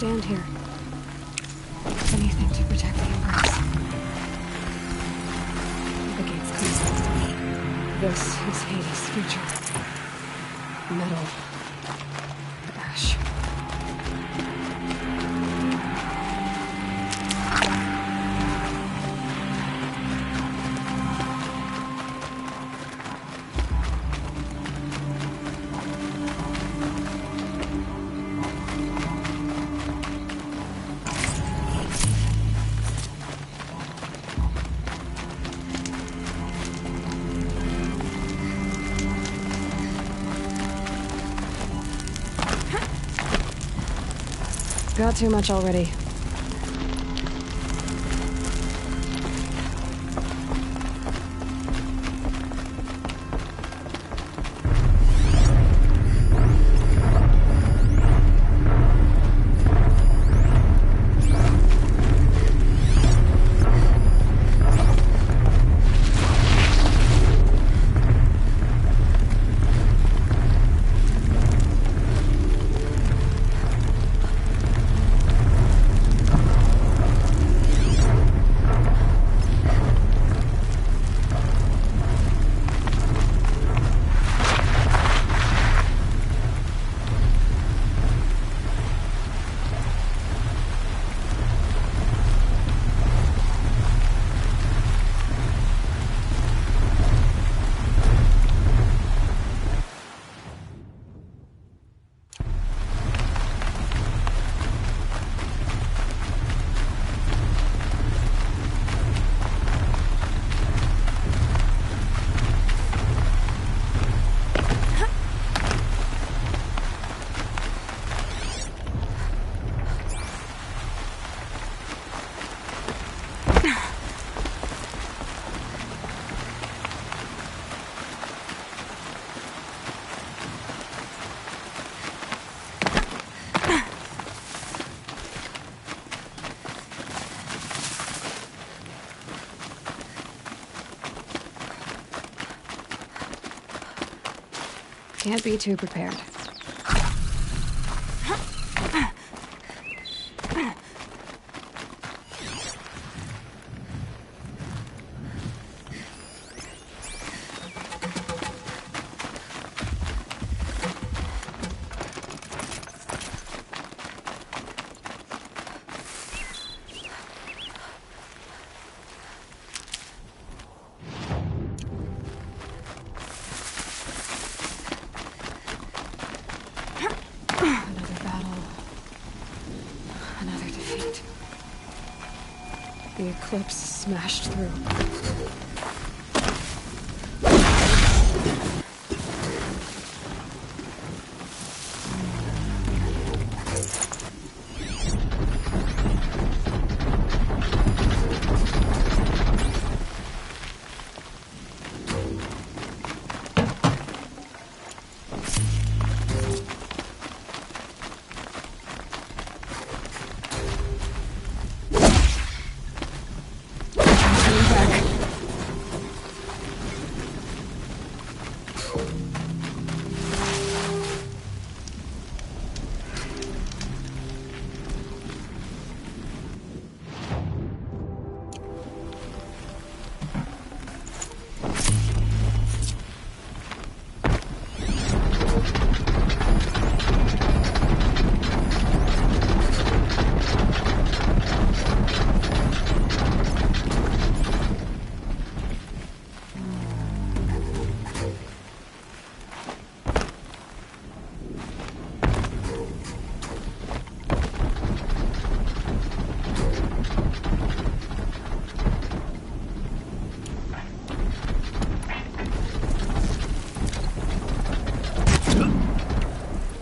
stand here. Anything to protect the Empress. The gate's closed. This is Hades' future. Metal. Ash. Got too much already. Can't be too prepared. The eclipse smashed through.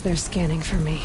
They're scanning for me.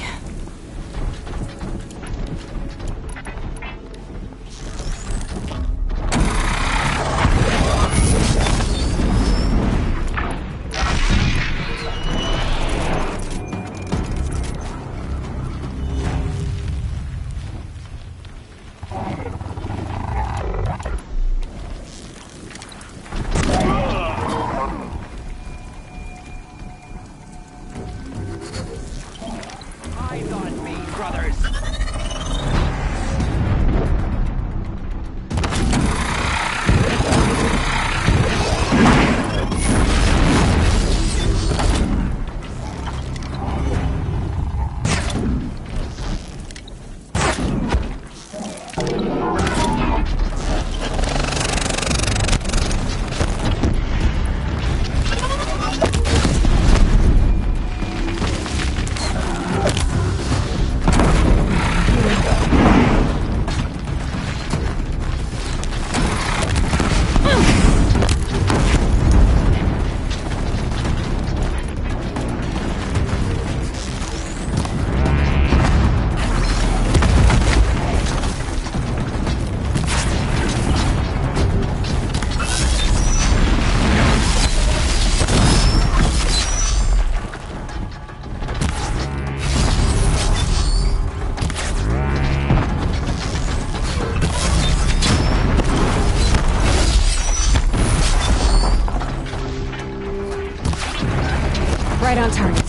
Right on target.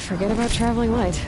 forget about traveling light.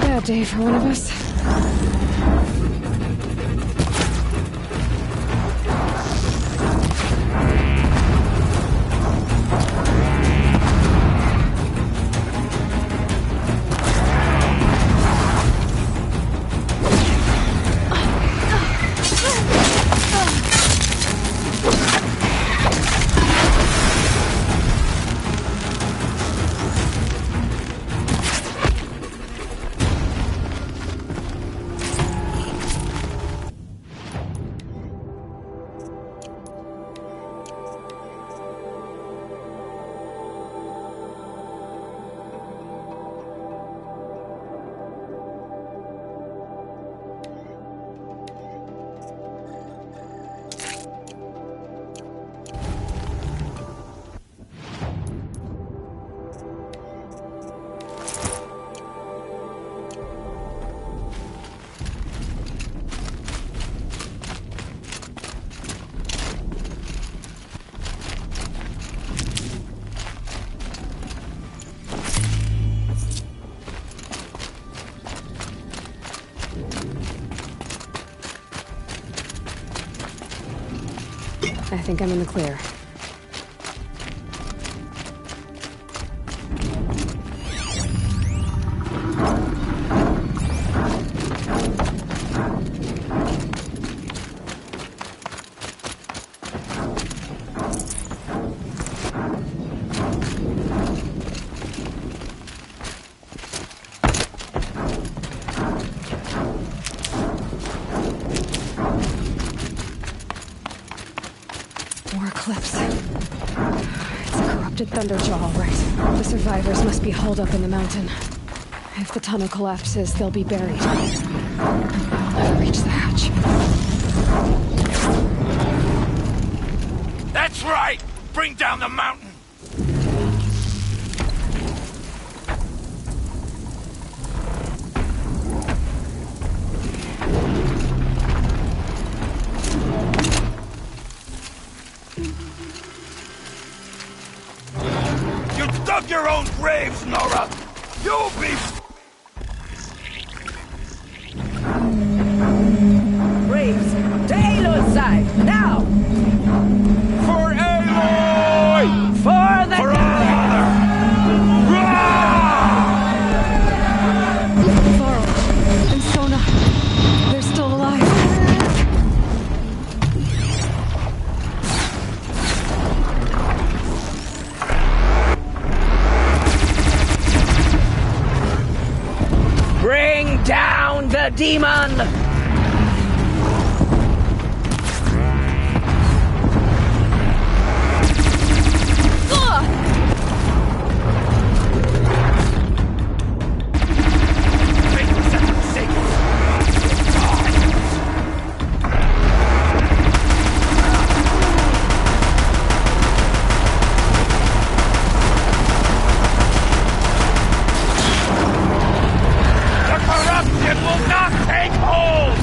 Bad day for one of us. I think I'm in the clear. Thunderjaw, all right. The survivors must be holed up in the mountain. If the tunnel collapses, they'll be buried. I'll reach the hatch. That's right! Bring down the mountain! Your own graves, Nora! You'll be... Graves, to Aloy's side, now! For Aloy! For the For our mother! Varl and Sona, they're still alive. Bring down the demon! It will not take hold!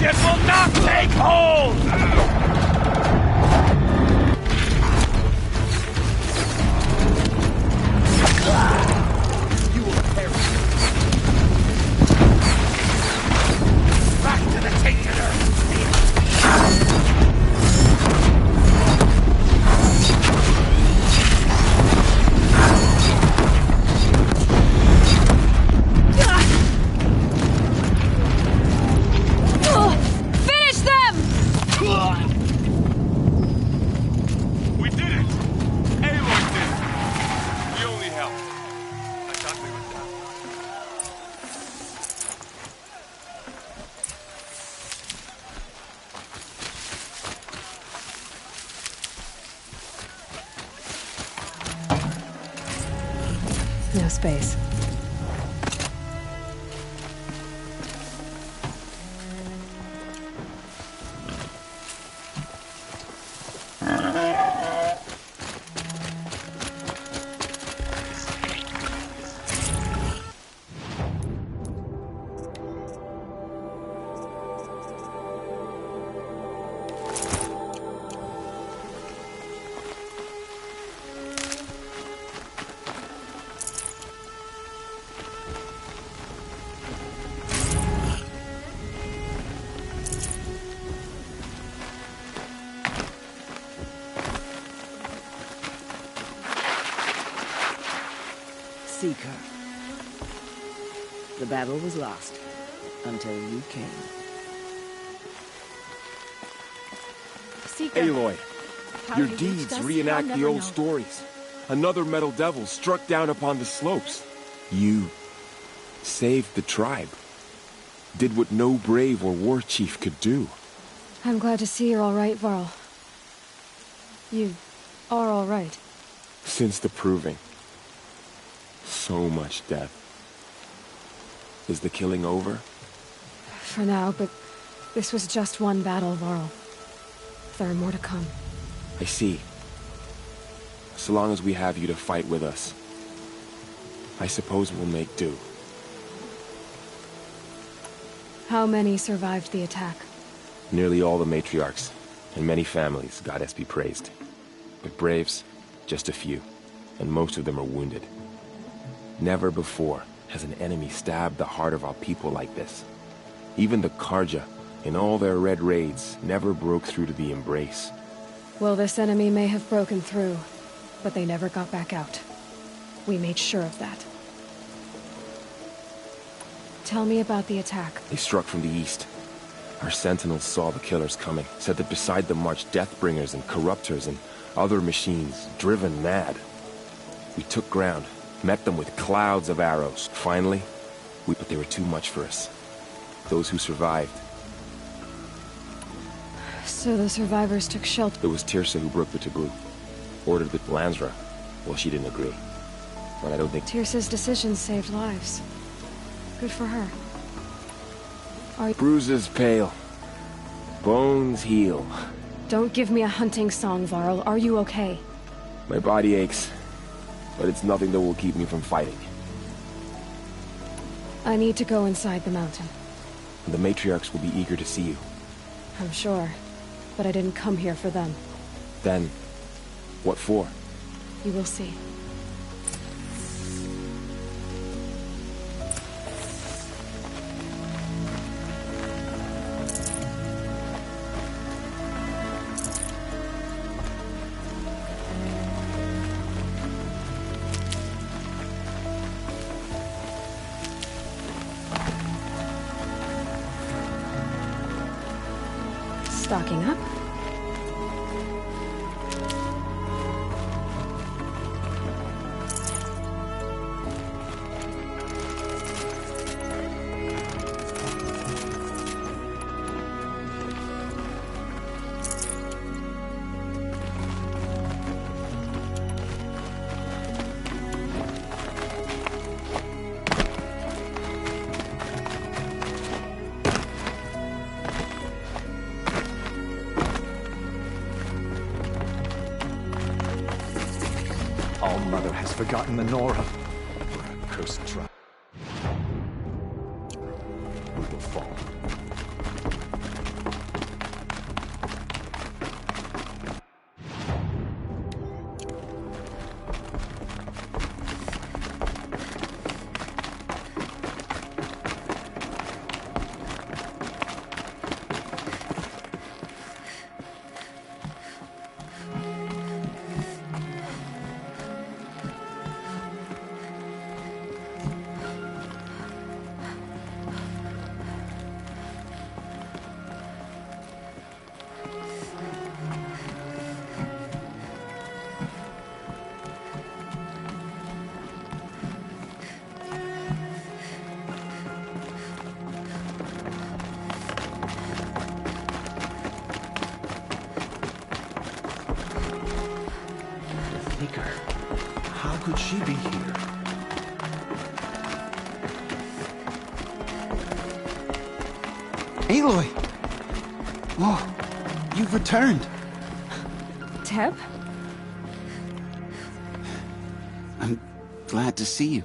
It will not take hold! You will perish. Back to the tainted earth! We did it! Aloy did it! We only helped. I thought we were done. No space. Seeker. The battle was lost until you came. Seeker. Aloy, How your you deeds reached us, reenact I'll the never old know. stories. Another metal devil struck down upon the slopes. You saved the tribe. Did what no brave or war chief could do. I'm glad to see you're all right, Varl. You are all right. Since the proving. So much death. Is the killing over? For now, but this was just one battle, Varl. There are more to come. I see. So long as we have you to fight with us, I suppose we'll make do. How many survived the attack? Nearly all the matriarchs, and many families, goddess be praised. But braves, just a few, and most of them are wounded. Never before has an enemy stabbed the heart of our people like this. Even the Karja, in all their red raids, never broke through to the Embrace. Well, this enemy may have broken through, but they never got back out. We made sure of that. Tell me about the attack. They struck from the east. Our sentinels saw the killers coming, said that beside them marched Deathbringers and Corruptors and other machines, driven mad. We took ground, met them with clouds of arrows. Finally, but they were too much for us. Those who survived. So the survivors took shelter. It was Tirsa who broke the taboo. Ordered the Lansra. Well, she didn't agree. But I don't think... Tirsa's decision saved lives. Good for her. Bruises pale. Bones heal. Don't give me a hunting song, Varl. Are you okay? My body aches. But it's nothing that will keep me from fighting. I need to go inside the mountain. The matriarchs will be eager to see you. I'm sure. But I didn't come here for them. Then, what for? You will see. Stocking up. All-Mother has forgotten the Nora. For a cursed tribe. We will fall. could she be here? Aloy! Oh, you've returned. Teb? I'm glad to see you.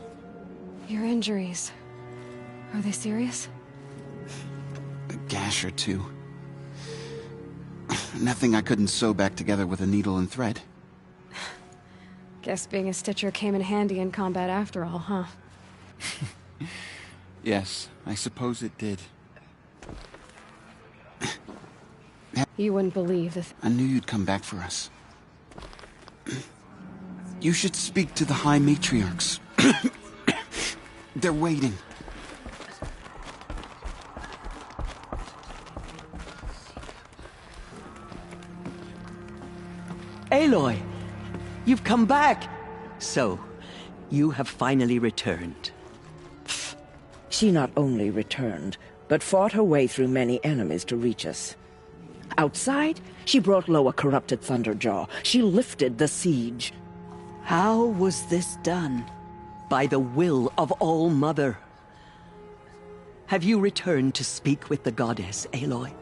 Your injuries. Are they serious? A gash or two. Nothing I couldn't sew back together with a needle and thread. Guess being a Stitcher came in handy in combat after all, huh? Yes, I suppose it did. You wouldn't believe this. I knew you'd come back for us. You should speak to the High Matriarchs. They're waiting. Aloy, you've come back. So, you have finally returned. She not only returned, but fought her way through many enemies to reach us. Outside, she brought low a corrupted Thunderjaw. She lifted the siege. How was this done? By the will of All-Mother. Have you returned to speak with the goddess, Aloy?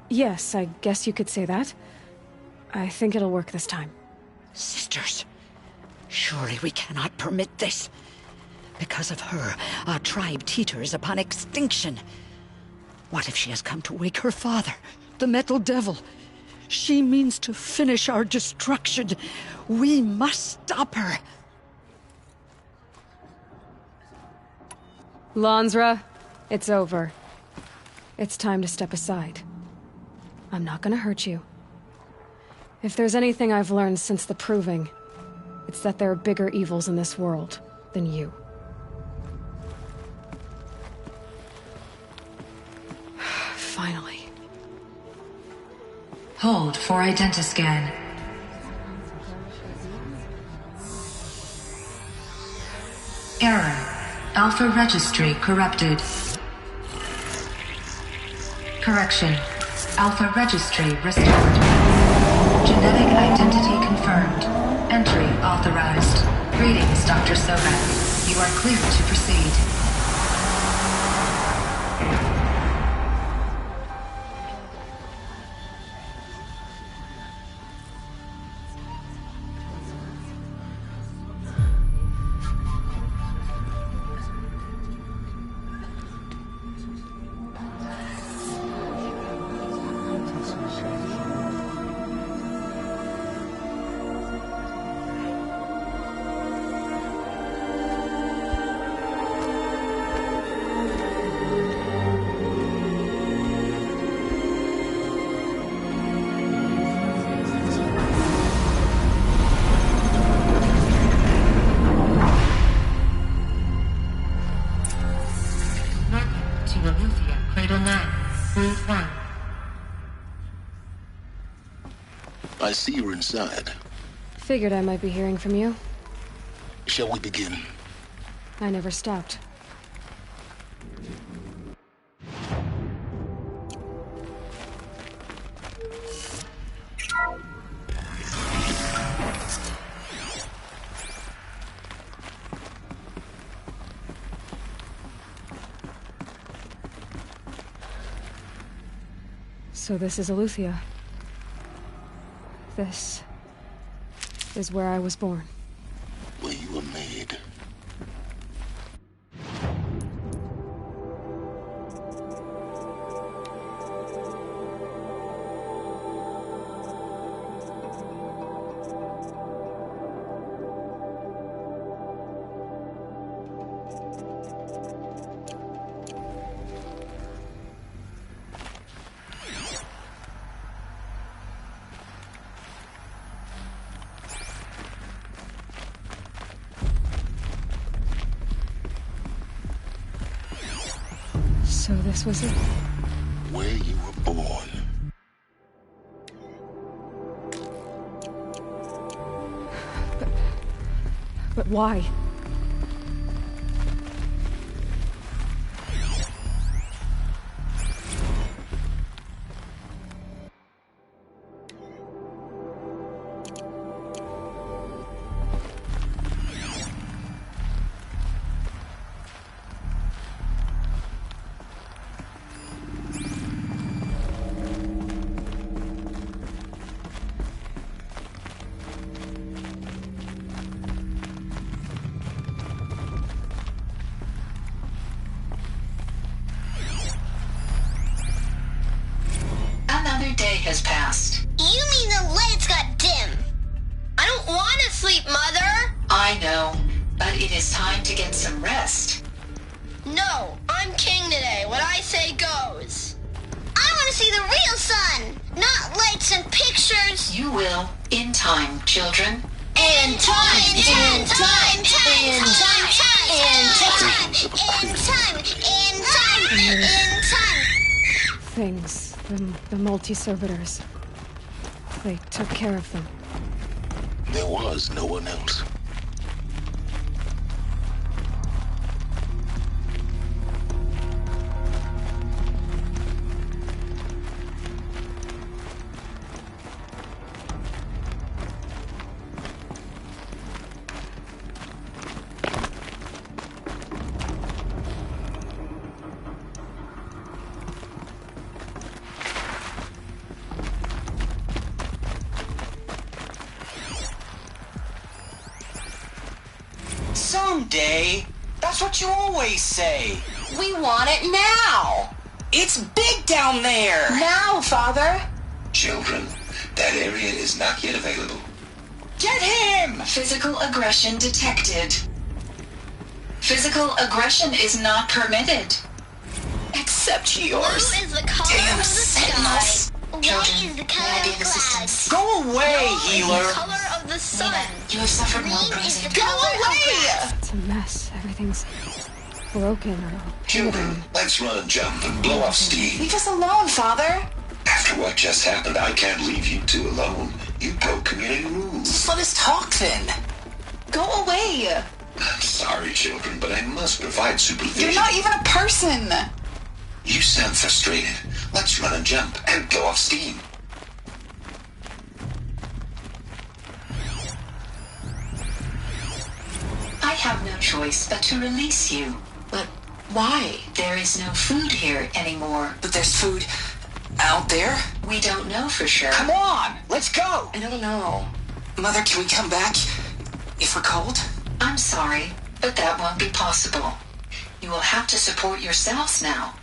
Yes, I guess you could say that. I think it'll work this time. Sisters, surely we cannot permit this. Because of her, our tribe teeters upon extinction. What if she has come to wake her father, the Metal Devil? She means to finish our destruction. We must stop her. Lansra, it's over. It's time to step aside. I'm not gonna hurt you. If there's anything I've learned since the Proving, it's that there are bigger evils in this world than you. Finally. Hold for identiscan. Error. Alpha registry corrupted. Correction. Alpha registry restored. Genetic identity confirmed. Entry authorized. Greetings, Dr. Sobek. You are clear to proceed. I see you're inside. Figured I might be hearing from you. Shall we begin? I never stopped. So this is Eleuthia. This is where I was born. Where you were made. So this was it? Where you were born. But why? has passed. You mean the lights got dim? I don't want to sleep, Mother! I know, but it is time to get some rest. No, I'm king today. What I say goes. I want to see the real sun, not lights and pictures. You will, in time, children. In time, in time, in time, in time. Things. The multi-servitors. They took care of them. There was no one else. Someday. That's what you always say. We want it now. It's big down there. Now, Father. Children, that area is not yet available. Get him! Physical aggression detected. Physical aggression is not permitted. Except yours. Blue is the color Damn of the sentinels. sky. White is the color of the clouds. Go away, Yellow healer. is the color of the sun. You have suffered more Green is bruising. the color of grass. It's a mess. Everything's broken or painted Children, on. let's run and jump and blow off steam. Leave us alone, Father. After what just happened, I can't leave you two alone. You broke community rules. Just let us talk then. Go away. I'm sorry, children, but I must provide supervision. You're not even a person. You sound frustrated. Let's run and jump and blow off steam. I have no choice but to release you. But why? There is no food here anymore. But there's food out there? We don't know for sure. Come on, let's go. I don't know. Mother, can we come back if we're cold? I'm sorry, but that won't be possible. You will have to support yourselves now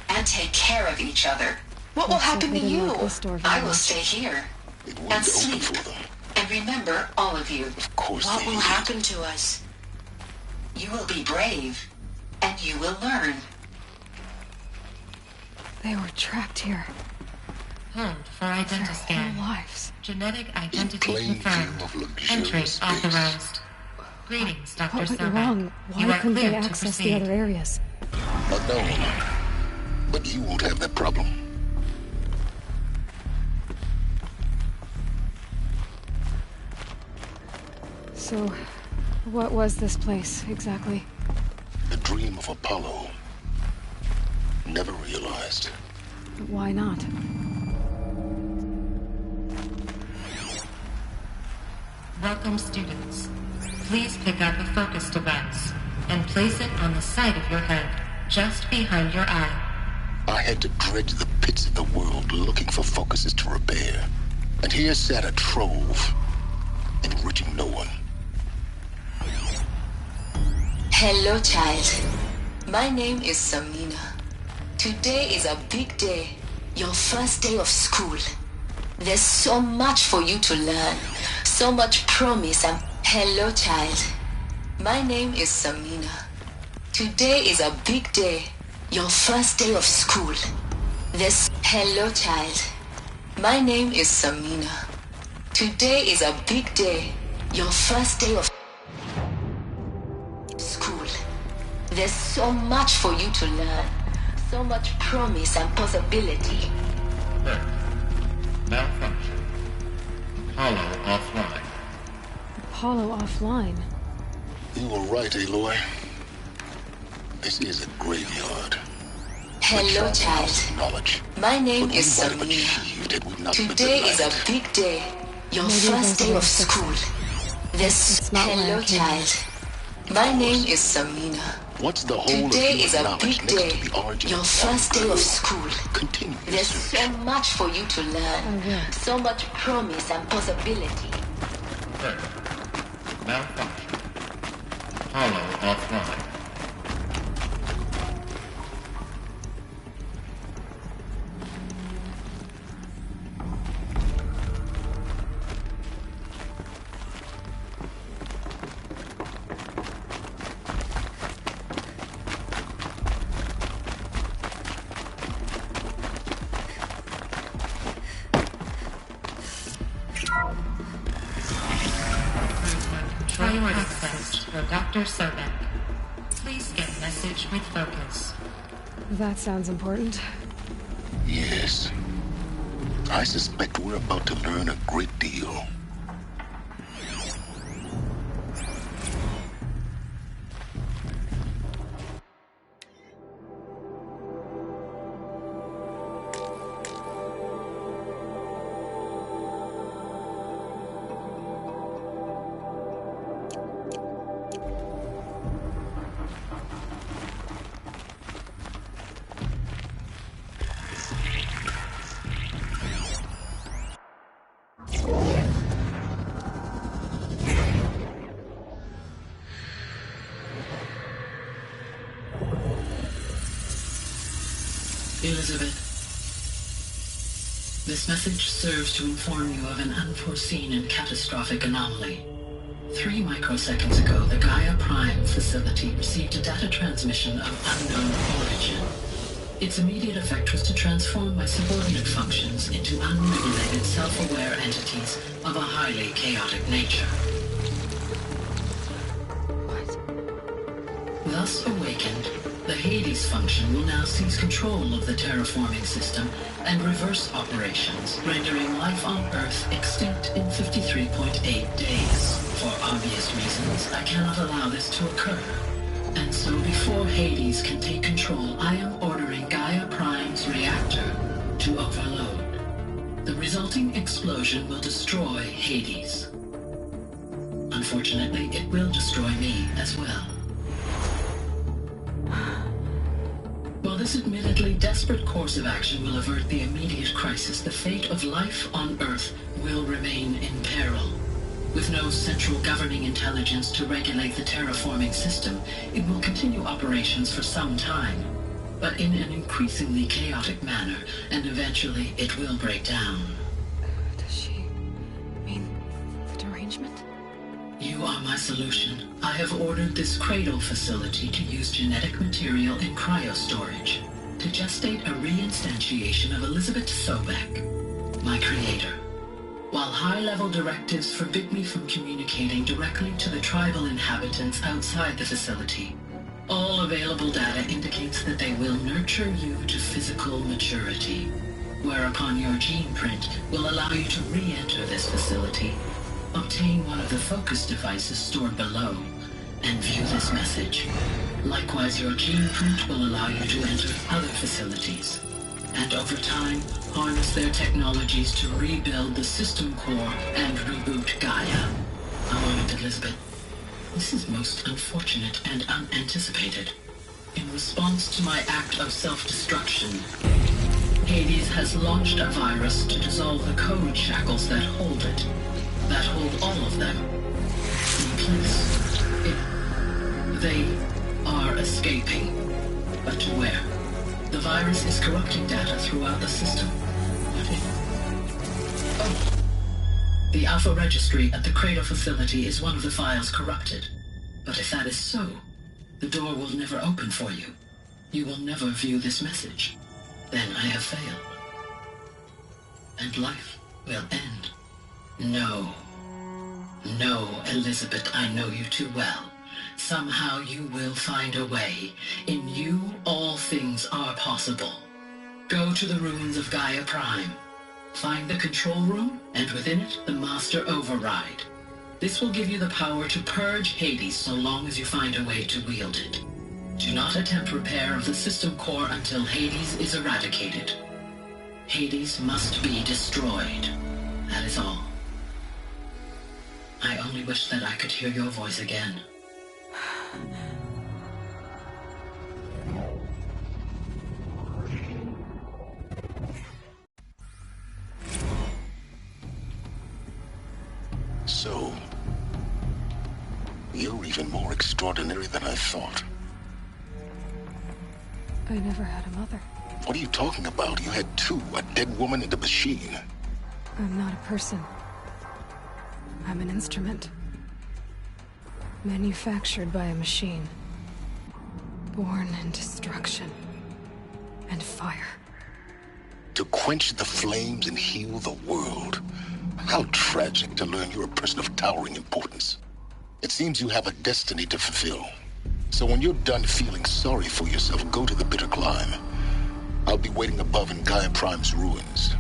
and take care of each other. What will happen to They didn't you? lock this door very I will much. stay here It and won't open sleep. for them. And remember, all of you, Of course what they will need happen to us? You will be brave, and you will learn. They were trapped here. Hold for Their identiscan. whole lives. Genetic identity plain confirmed. view of Entry luxurious space. authorized. Greetings, Dr. What went Sobek. wrong? Why You are couldn't they cleared to access the proceed. other areas? Unknown. But you won't have that problem. So, what was this place, exactly? The dream of Apollo. Never realized. Why not? Welcome, students. Please pick up a focus device and place it on the side of your head, just behind your eye. I had to dredge the pits of the world looking for focuses to repair. And here sat a trove, enriching no one. Hello, child. My name is Samina. Today is a big day. Your first day of school. There's so much for you to learn. So much promise and... Hello, child. My name is Samina. Today is a big day. Your first day of school. There's... Hello, child. My name is Samina. Today is a big day. Your first day of school. There's so much for you to learn. So much promise and possibility. Malfunction. Apollo offline. Apollo offline. You were right, Aloy. This is a graveyard. Hello, child. Knowledge. My name What is we might have Samina. achieved had we not been Today is a denied. big day. Your Maybe first there's day a way of to fix school. it. This... It's not why I Hello, came. child. My name is Samina. What's the whole Today of is human a knowledge big next day. to the origin Your of first day one of blue? school. Continue your There's search. so much for you to learn. So much promise and possibility. Malfunction. Apollo offline. for Dr. Sobek. Please get message with focus. That sounds important. Yes. I suspect we're about to learn a great deal. Elizabeth, this message serves to inform you of an unforeseen and catastrophic anomaly. 3 microseconds ago, the Gaia Prime facility received a data transmission of unknown origin. Its immediate effect was to transform my subordinate functions into unregulated, self-aware entities of a highly chaotic nature. Thus awakened, the Hades function will now seize control of the terraforming system and reverse operations, rendering life on Earth extinct in 53.8 days. For obvious reasons, I cannot allow this to occur. And so before Hades can take control, I am ordering Gaia Prime's reactor to overload. The resulting explosion will destroy Hades. Unfortunately, it will destroy me as well. While this admittedly desperate course of action will avert the immediate crisis, the fate of life on Earth will remain in peril. With no central governing intelligence to regulate the terraforming system, it will continue operations for some time, but in an increasingly chaotic manner, and eventually it will break down. Does she mean the derangement? You are my solution. I have ordered this cradle facility to use genetic material in cryostorage to gestate a reinstantiation of Elizabeth Sobek, my creator. While high-level directives forbid me from communicating directly to the tribal inhabitants outside the facility, all available data indicates that they will nurture you to physical maturity, whereupon your gene print will allow you to re-enter this facility, obtain one of the focus devices stored below, and view this message. Likewise, your gene print will allow you to enter other facilities, and over time, harness their technologies to rebuild the system core and reboot Gaia. A moment, Elizabeth. This is most unfortunate and unanticipated. In response to my act of self-destruction, Hades has launched a virus to dissolve the code shackles that hold it, that hold all of them in place. They are escaping, but to where? The virus is corrupting data throughout the system. What if... Oh! The Alpha Registry at the Cradle facility is one of the files corrupted. But if that is so, the door will never open for you. You will never view this message. Then I have failed. And life will end. No. No, Elizabeth, I know you too well. Somehow you will find a way. In you, all things are possible. Go to the ruins of Gaia Prime. Find the control room, and within it, the Master Override. This will give you the power to purge Hades so long as you find a way to wield it. Do not attempt repair of the system core until Hades is eradicated. Hades must be destroyed. That is all. I only wish that I could hear your voice again. So, you're even more extraordinary than I thought. I never had a mother. What are you talking about? You had two, a dead woman and a machine. I'm not a person. I'm an instrument. Manufactured by a machine. Born in destruction and fire. To quench the flames and heal the world. How tragic to learn you're a person of towering importance. It seems you have a destiny to fulfill. So when you're done feeling sorry for yourself, go to the Bitter Climb. I'll be waiting above in Gaia Prime's ruins.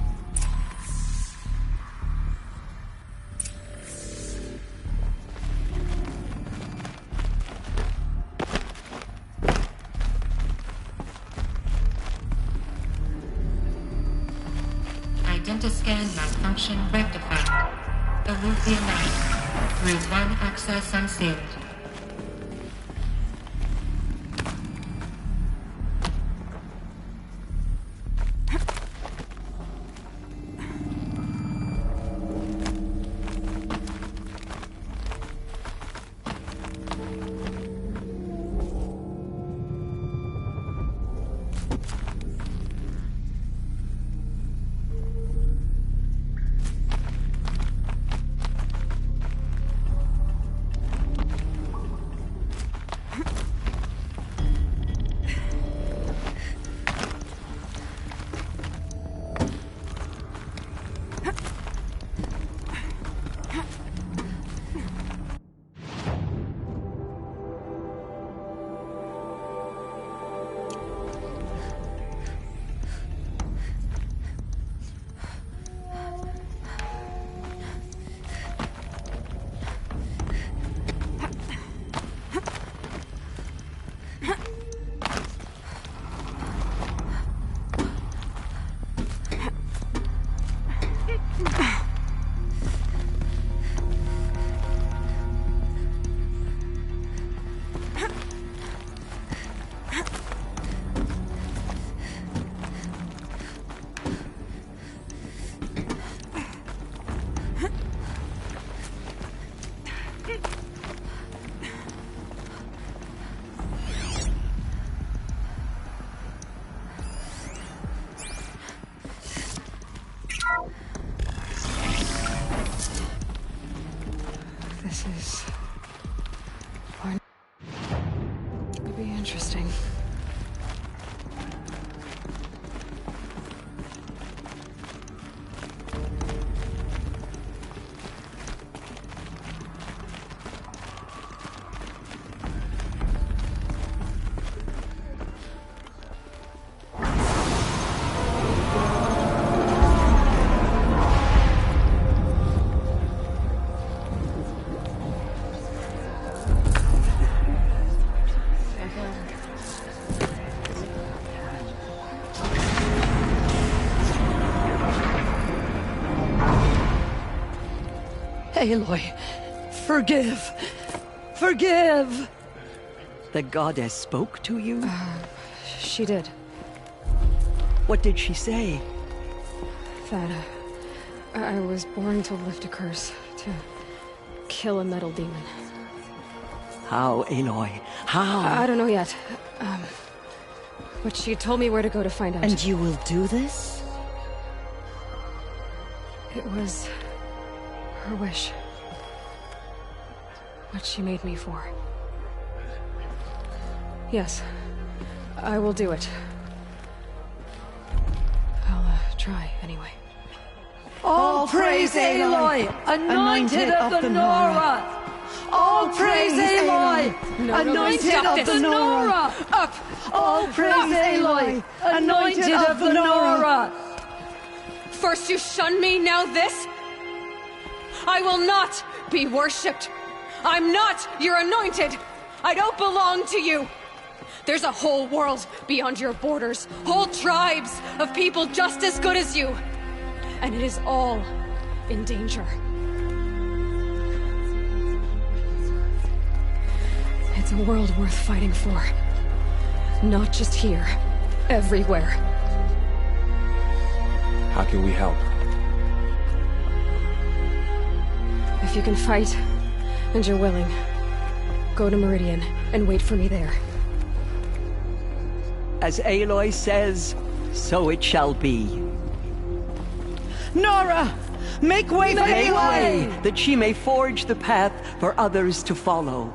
Identiscan malfunction rectified. Alethea 9. Route 1 access unsealed. This is... It'd be interesting. Aloy, forgive! Forgive! The goddess spoke to you? She did. What did she say? That I was born to lift a curse, to kill a metal demon. How, Aloy? How? I don't know yet. But she told me where to go to find out. And you will do this? It was her wish. What she made me for. Yes, I will do it. I'll try anyway. All praise Aloy, anointed of the Nora! All praise Aloy, anointed of the Nora! Up! All praise Aloy, anointed of the Nora! First you shun me, now this? I will not be worshipped. I'm not your anointed. I don't belong to you. There's a whole world beyond your borders, whole tribes of people just as good as you. And it is all in danger. It's a world worth fighting for. Not just here, everywhere. How can we help? If you can fight, and you're willing, go to Meridian and wait for me there. As Aloy says, so it shall be. Nora! Make way for Make Aloy! way, that she may forge the path for others to follow.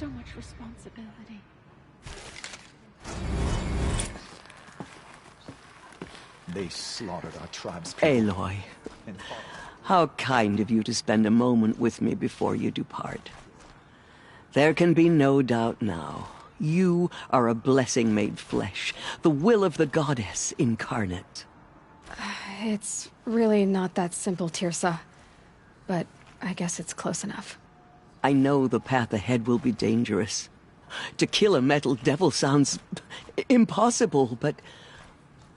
so much responsibility. They slaughtered our tribe's people. Aloy, how kind of you to spend a moment with me before you depart. There can be no doubt now. You are a blessing made flesh, the will of the goddess incarnate. It's really not that simple, Tirsa. But I guess it's close enough. I know the path ahead will be dangerous. To kill a metal devil sounds impossible, but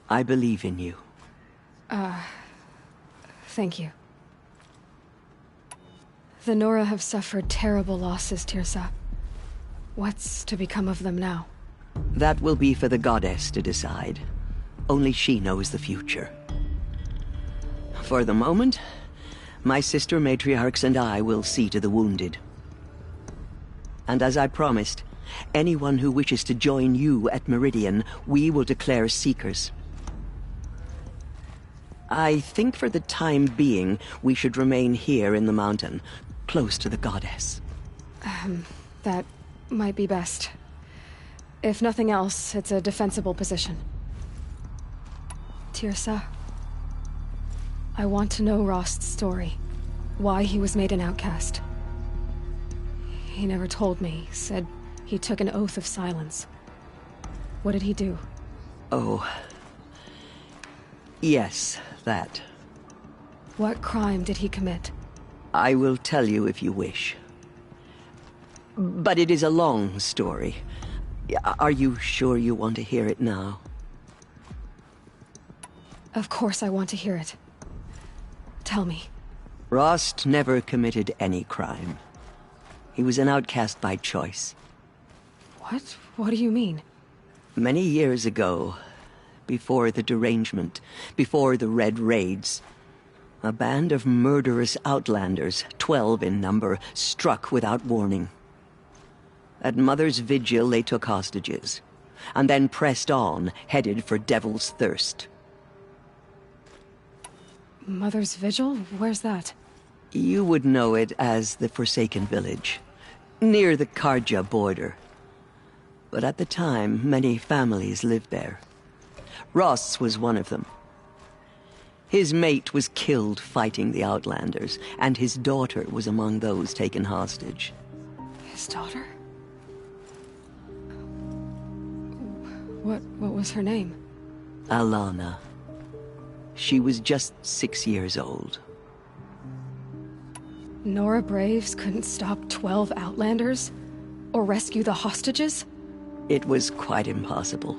I believe in you. Thank you. The Nora have suffered terrible losses, Tirsa. What's to become of them now? That will be for the goddess to decide. Only she knows the future. For the moment, my sister matriarchs and I will see to the wounded. And as I promised, anyone who wishes to join you at Meridian, we will declare seekers. I think for the time being, we should remain here in the mountain, close to the goddess. That might be best. If nothing else, it's a defensible position. Tirsa, I want to know Rost's story. Why he was made an outcast. He never told me. Said he took an oath of silence. What did he do? Oh. Yes, that. What crime did he commit? I will tell you if you wish. But it is a long story. Are you sure you want to hear it now? Of course I want to hear it. Tell me. Rost never committed any crime. He was an outcast by choice. What? What do you mean? Many years ago, before the derangement, before the Red Raids, a band of murderous outlanders, 12 in number, struck without warning. At Mother's Vigil, they took hostages, and then pressed on, headed for Devil's Thirst. Mother's Vigil? Where's that? You would know it as the Forsaken Village, near the Karja border. But at the time, many families lived there. Rost's was one of them. His mate was killed fighting the Outlanders, and his daughter was among those taken hostage. His daughter? What was her name? Alana. She was just 6 years old. Nora Braves couldn't stop 12 Outlanders? Or rescue the hostages? It was quite impossible.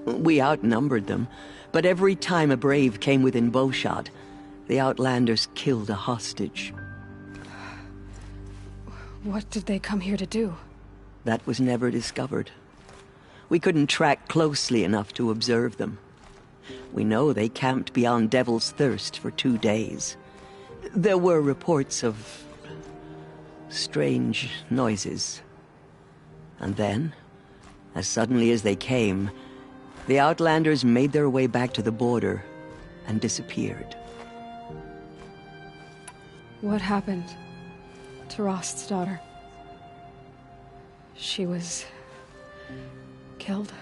We outnumbered them, but every time a Brave came within bowshot, the Outlanders killed a hostage. What did they come here to do? That was never discovered. We couldn't track closely enough to observe them. We know they camped beyond Devil's Thirst for 2 days. There were reports of strange noises. And then, as suddenly as they came, the Outlanders made their way back to the border and disappeared. What happened to Rost's daughter? She was killed?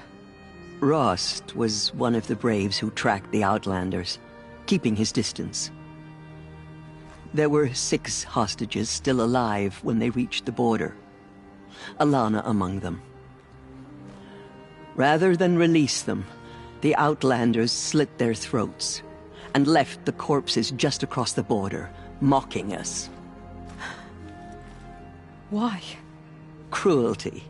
Rost was one of the Braves who tracked the Outlanders, keeping his distance. There were 6 hostages still alive when they reached the border. Alana among them. Rather than release them, the Outlanders slit their throats and left the corpses just across the border, mocking us. Why? Cruelty.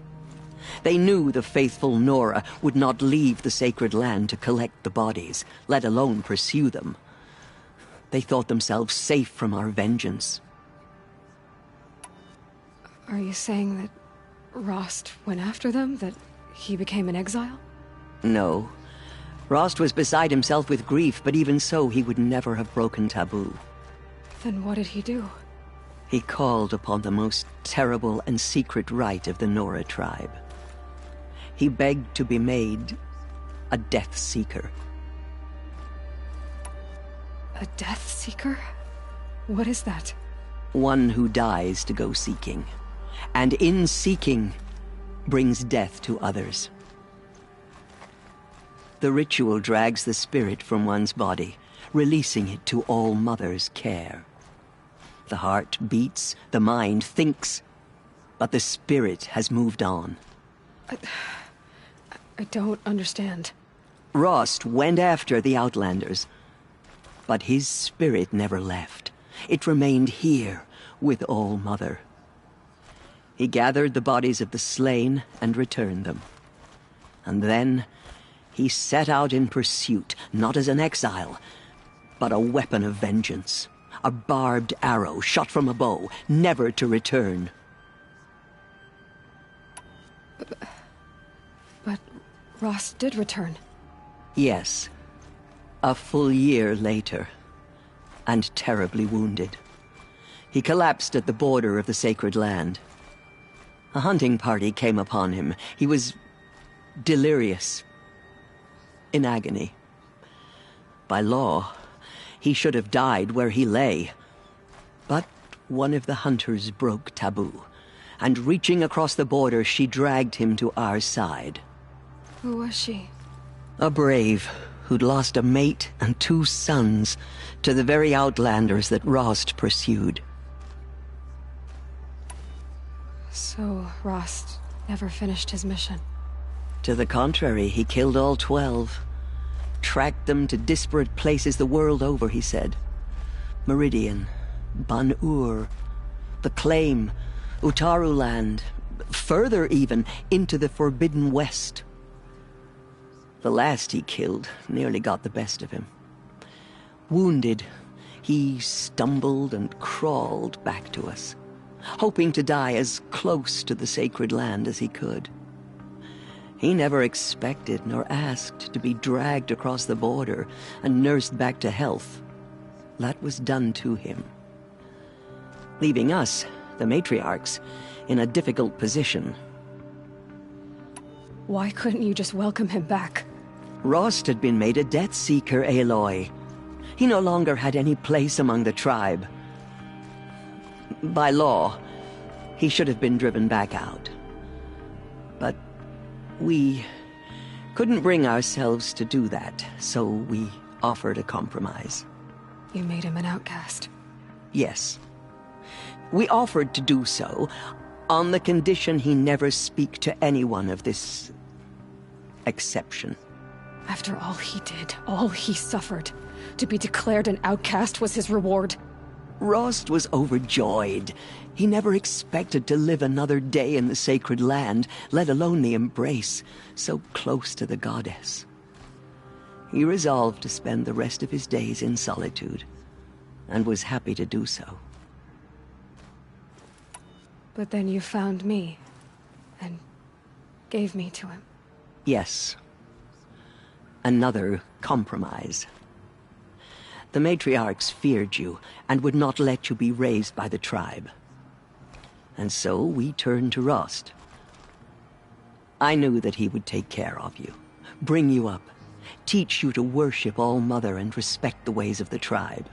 They knew the faithful Nora would not leave the sacred land to collect the bodies, let alone pursue them. They thought themselves safe from our vengeance. Are you saying that Rost went after them? That he became an exile? No. Rost was beside himself with grief, but even so, he would never have broken taboo. Then what did he do? He called upon the most terrible and secret rite of the Nora tribe. He begged to be made a Death Seeker. A Death Seeker? What is that? One who dies to go seeking. and in seeking, brings death to others. The ritual drags the spirit from one's body, releasing it to All Mother's care. The heart beats, the mind thinks, but the spirit has moved on. I don't understand. Rost went after the Outlanders, but his spirit never left. It remained here with All Mother. He gathered the bodies of the slain and returned them. And then he set out in pursuit, not as an exile, but a weapon of vengeance. A barbed arrow shot from a bow, never to return. But Rost did return. Yes. A full year later. And terribly wounded. He collapsed at the border of the sacred land. A hunting party came upon him. He was delirious. In agony. By law, he should have died where he lay. But one of the hunters broke taboo, and reaching across the border, she dragged him to our side. Who was she? A brave who'd lost a mate and 2 sons to the very Outlanders that Rost pursued. So Rost never finished his mission. To the contrary, he killed all 12. Tracked them to disparate places the world over, he said. Meridian, Ban-Ur, the Claim, Utaru Land, further even, into the Forbidden West. The last he killed nearly got the best of him. Wounded, he stumbled and crawled back to us, hoping to die as close to the sacred land as he could. He never expected nor asked to be dragged across the border and nursed back to health. That was done to him. Leaving us, the matriarchs, in a difficult position. Why couldn't you just welcome him back? Rost had been made a Death Seeker, Aloy. He no longer had any place among the tribe. By law, he should have been driven back out. But we couldn't bring ourselves to do that, so we offered a compromise. You made him an outcast. Yes. We offered to do so on the condition he never speak to anyone of this exception. After all he did, all he suffered, to be declared an outcast was his reward. Rost was overjoyed. He never expected to live another day in the sacred land, let alone the embrace, so close to the goddess. He resolved to spend the rest of his days in solitude, and was happy to do so. But then you found me, and gave me to him. Yes. Another compromise. The matriarchs feared you, and would not let you be raised by the tribe. And so we turned to Rost. I knew that he would take care of you, bring you up, teach you to worship All Mother and respect the ways of the tribe.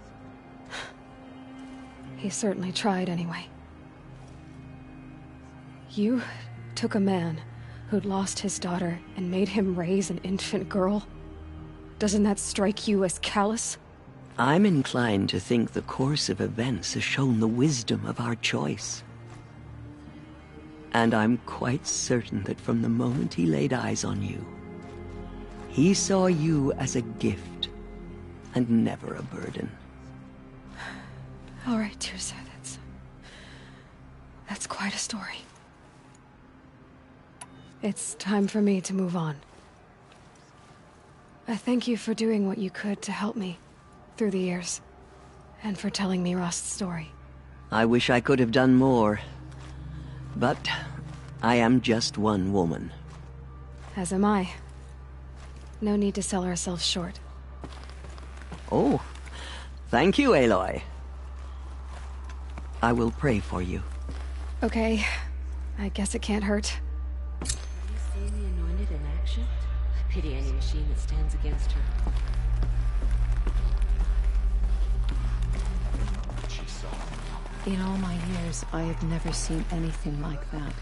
He certainly tried anyway. You took a man who'd lost his daughter and made him raise an infant girl? Doesn't that strike you as callous? I'm inclined to think the course of events has shown the wisdom of our choice. And I'm quite certain that from the moment he laid eyes on you, he saw you as a gift, and never a burden. All right, Teersa, that's quite a story. It's time for me to move on. I thank you for doing what you could to help me through the years, and for telling me Rost's story. I wish I could have done more, but I am just one woman. As am I. No need to sell ourselves short. Oh, thank you, Aloy. I will pray for you. Okay, I guess it can't hurt. Have you seen the Anointed in action? I pity any machine that stands against her. In all my years, I have never seen anything like that.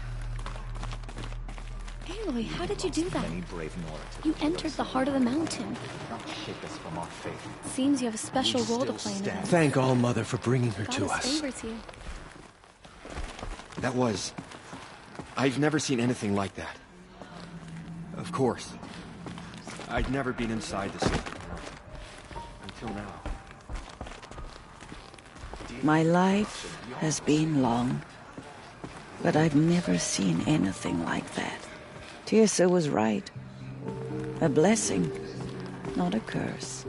Aloy, how did you do that? Many brave Nords. You entered the heart of the mountain. Not shake us from our faith. Seems you have a special role to play in it. Thank All Mother for bringing her to Goddess us. favors you. That was... I've never seen anything like that. Of course. I'd never been inside the city. Until now. My life has been long, but I've never seen anything like that. Tirsa was right. A blessing, not a curse.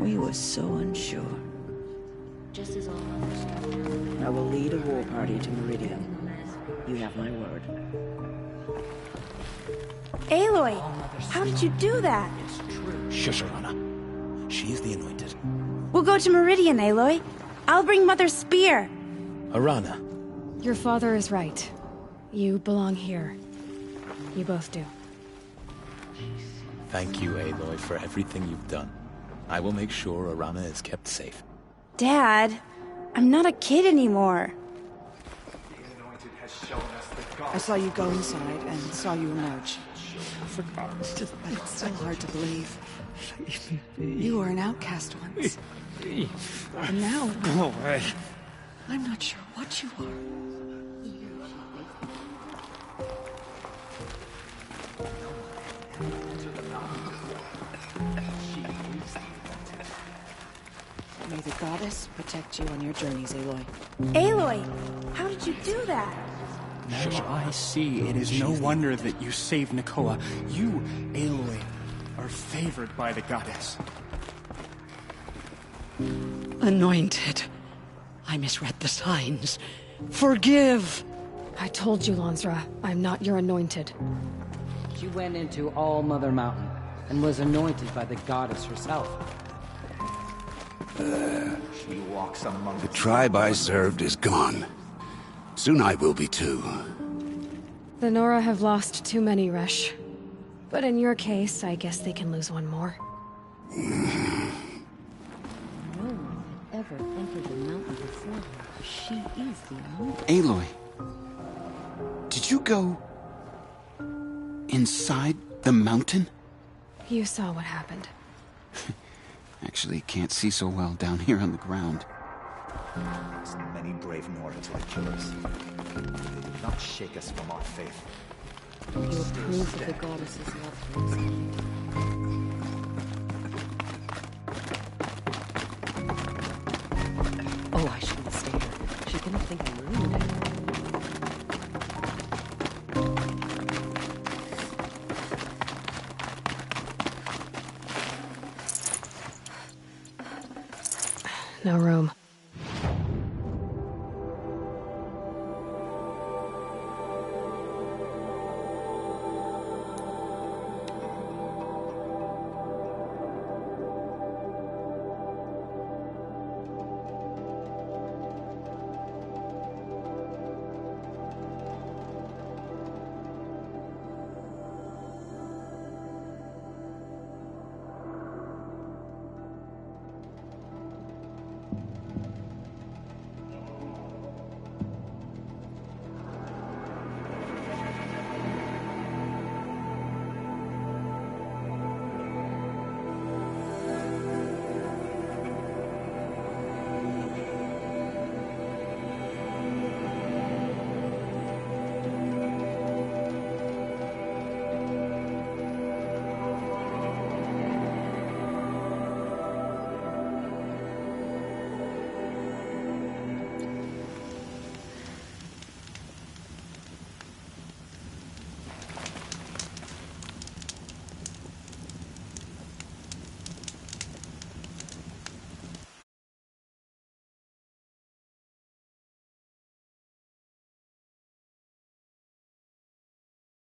We were so unsure. Just as all others. I will lead a war party to Meridian. You have my word. Aloy, how did you do that? Shush, Arana. She is the Anointed. We'll go to Meridian, Aloy. I'll bring Mother's spear. Arana. Your father is right. You belong here. You both do. Thank you, Aloy, for everything you've done. I will make sure Arana is kept safe. Dad, I'm not a kid anymore. I saw you go inside and saw you emerge. It's still hard to believe. You were an outcast once. And now... Go away. I'm not sure what you are. May the goddess protect you on your journeys, Aloy. Aloy, how did you do that? Now I see it is no wonder that you saved Nakoa. You, Aloy, are favored by the goddess. Anointed. I misread the signs. Forgive! I told you, Lansra, I'm not your anointed. She went into All Mother Mountain and was anointed by the goddess herself. She walks among the tribe I served is gone. Soon I will be too. The Nora have lost too many, Resh. But in your case, I guess they can lose one more. No one had ever entered the mountain before her. She is the anointed. Aloy, did you go... inside the mountain? You saw what happened. Actually, can't see so well down here on the ground. Many brave Nords like killers. They did not shake us from our faith. You approve of the goddess's love for us. Oh, I shouldn't stay here. She's gonna think I'm rude. No room.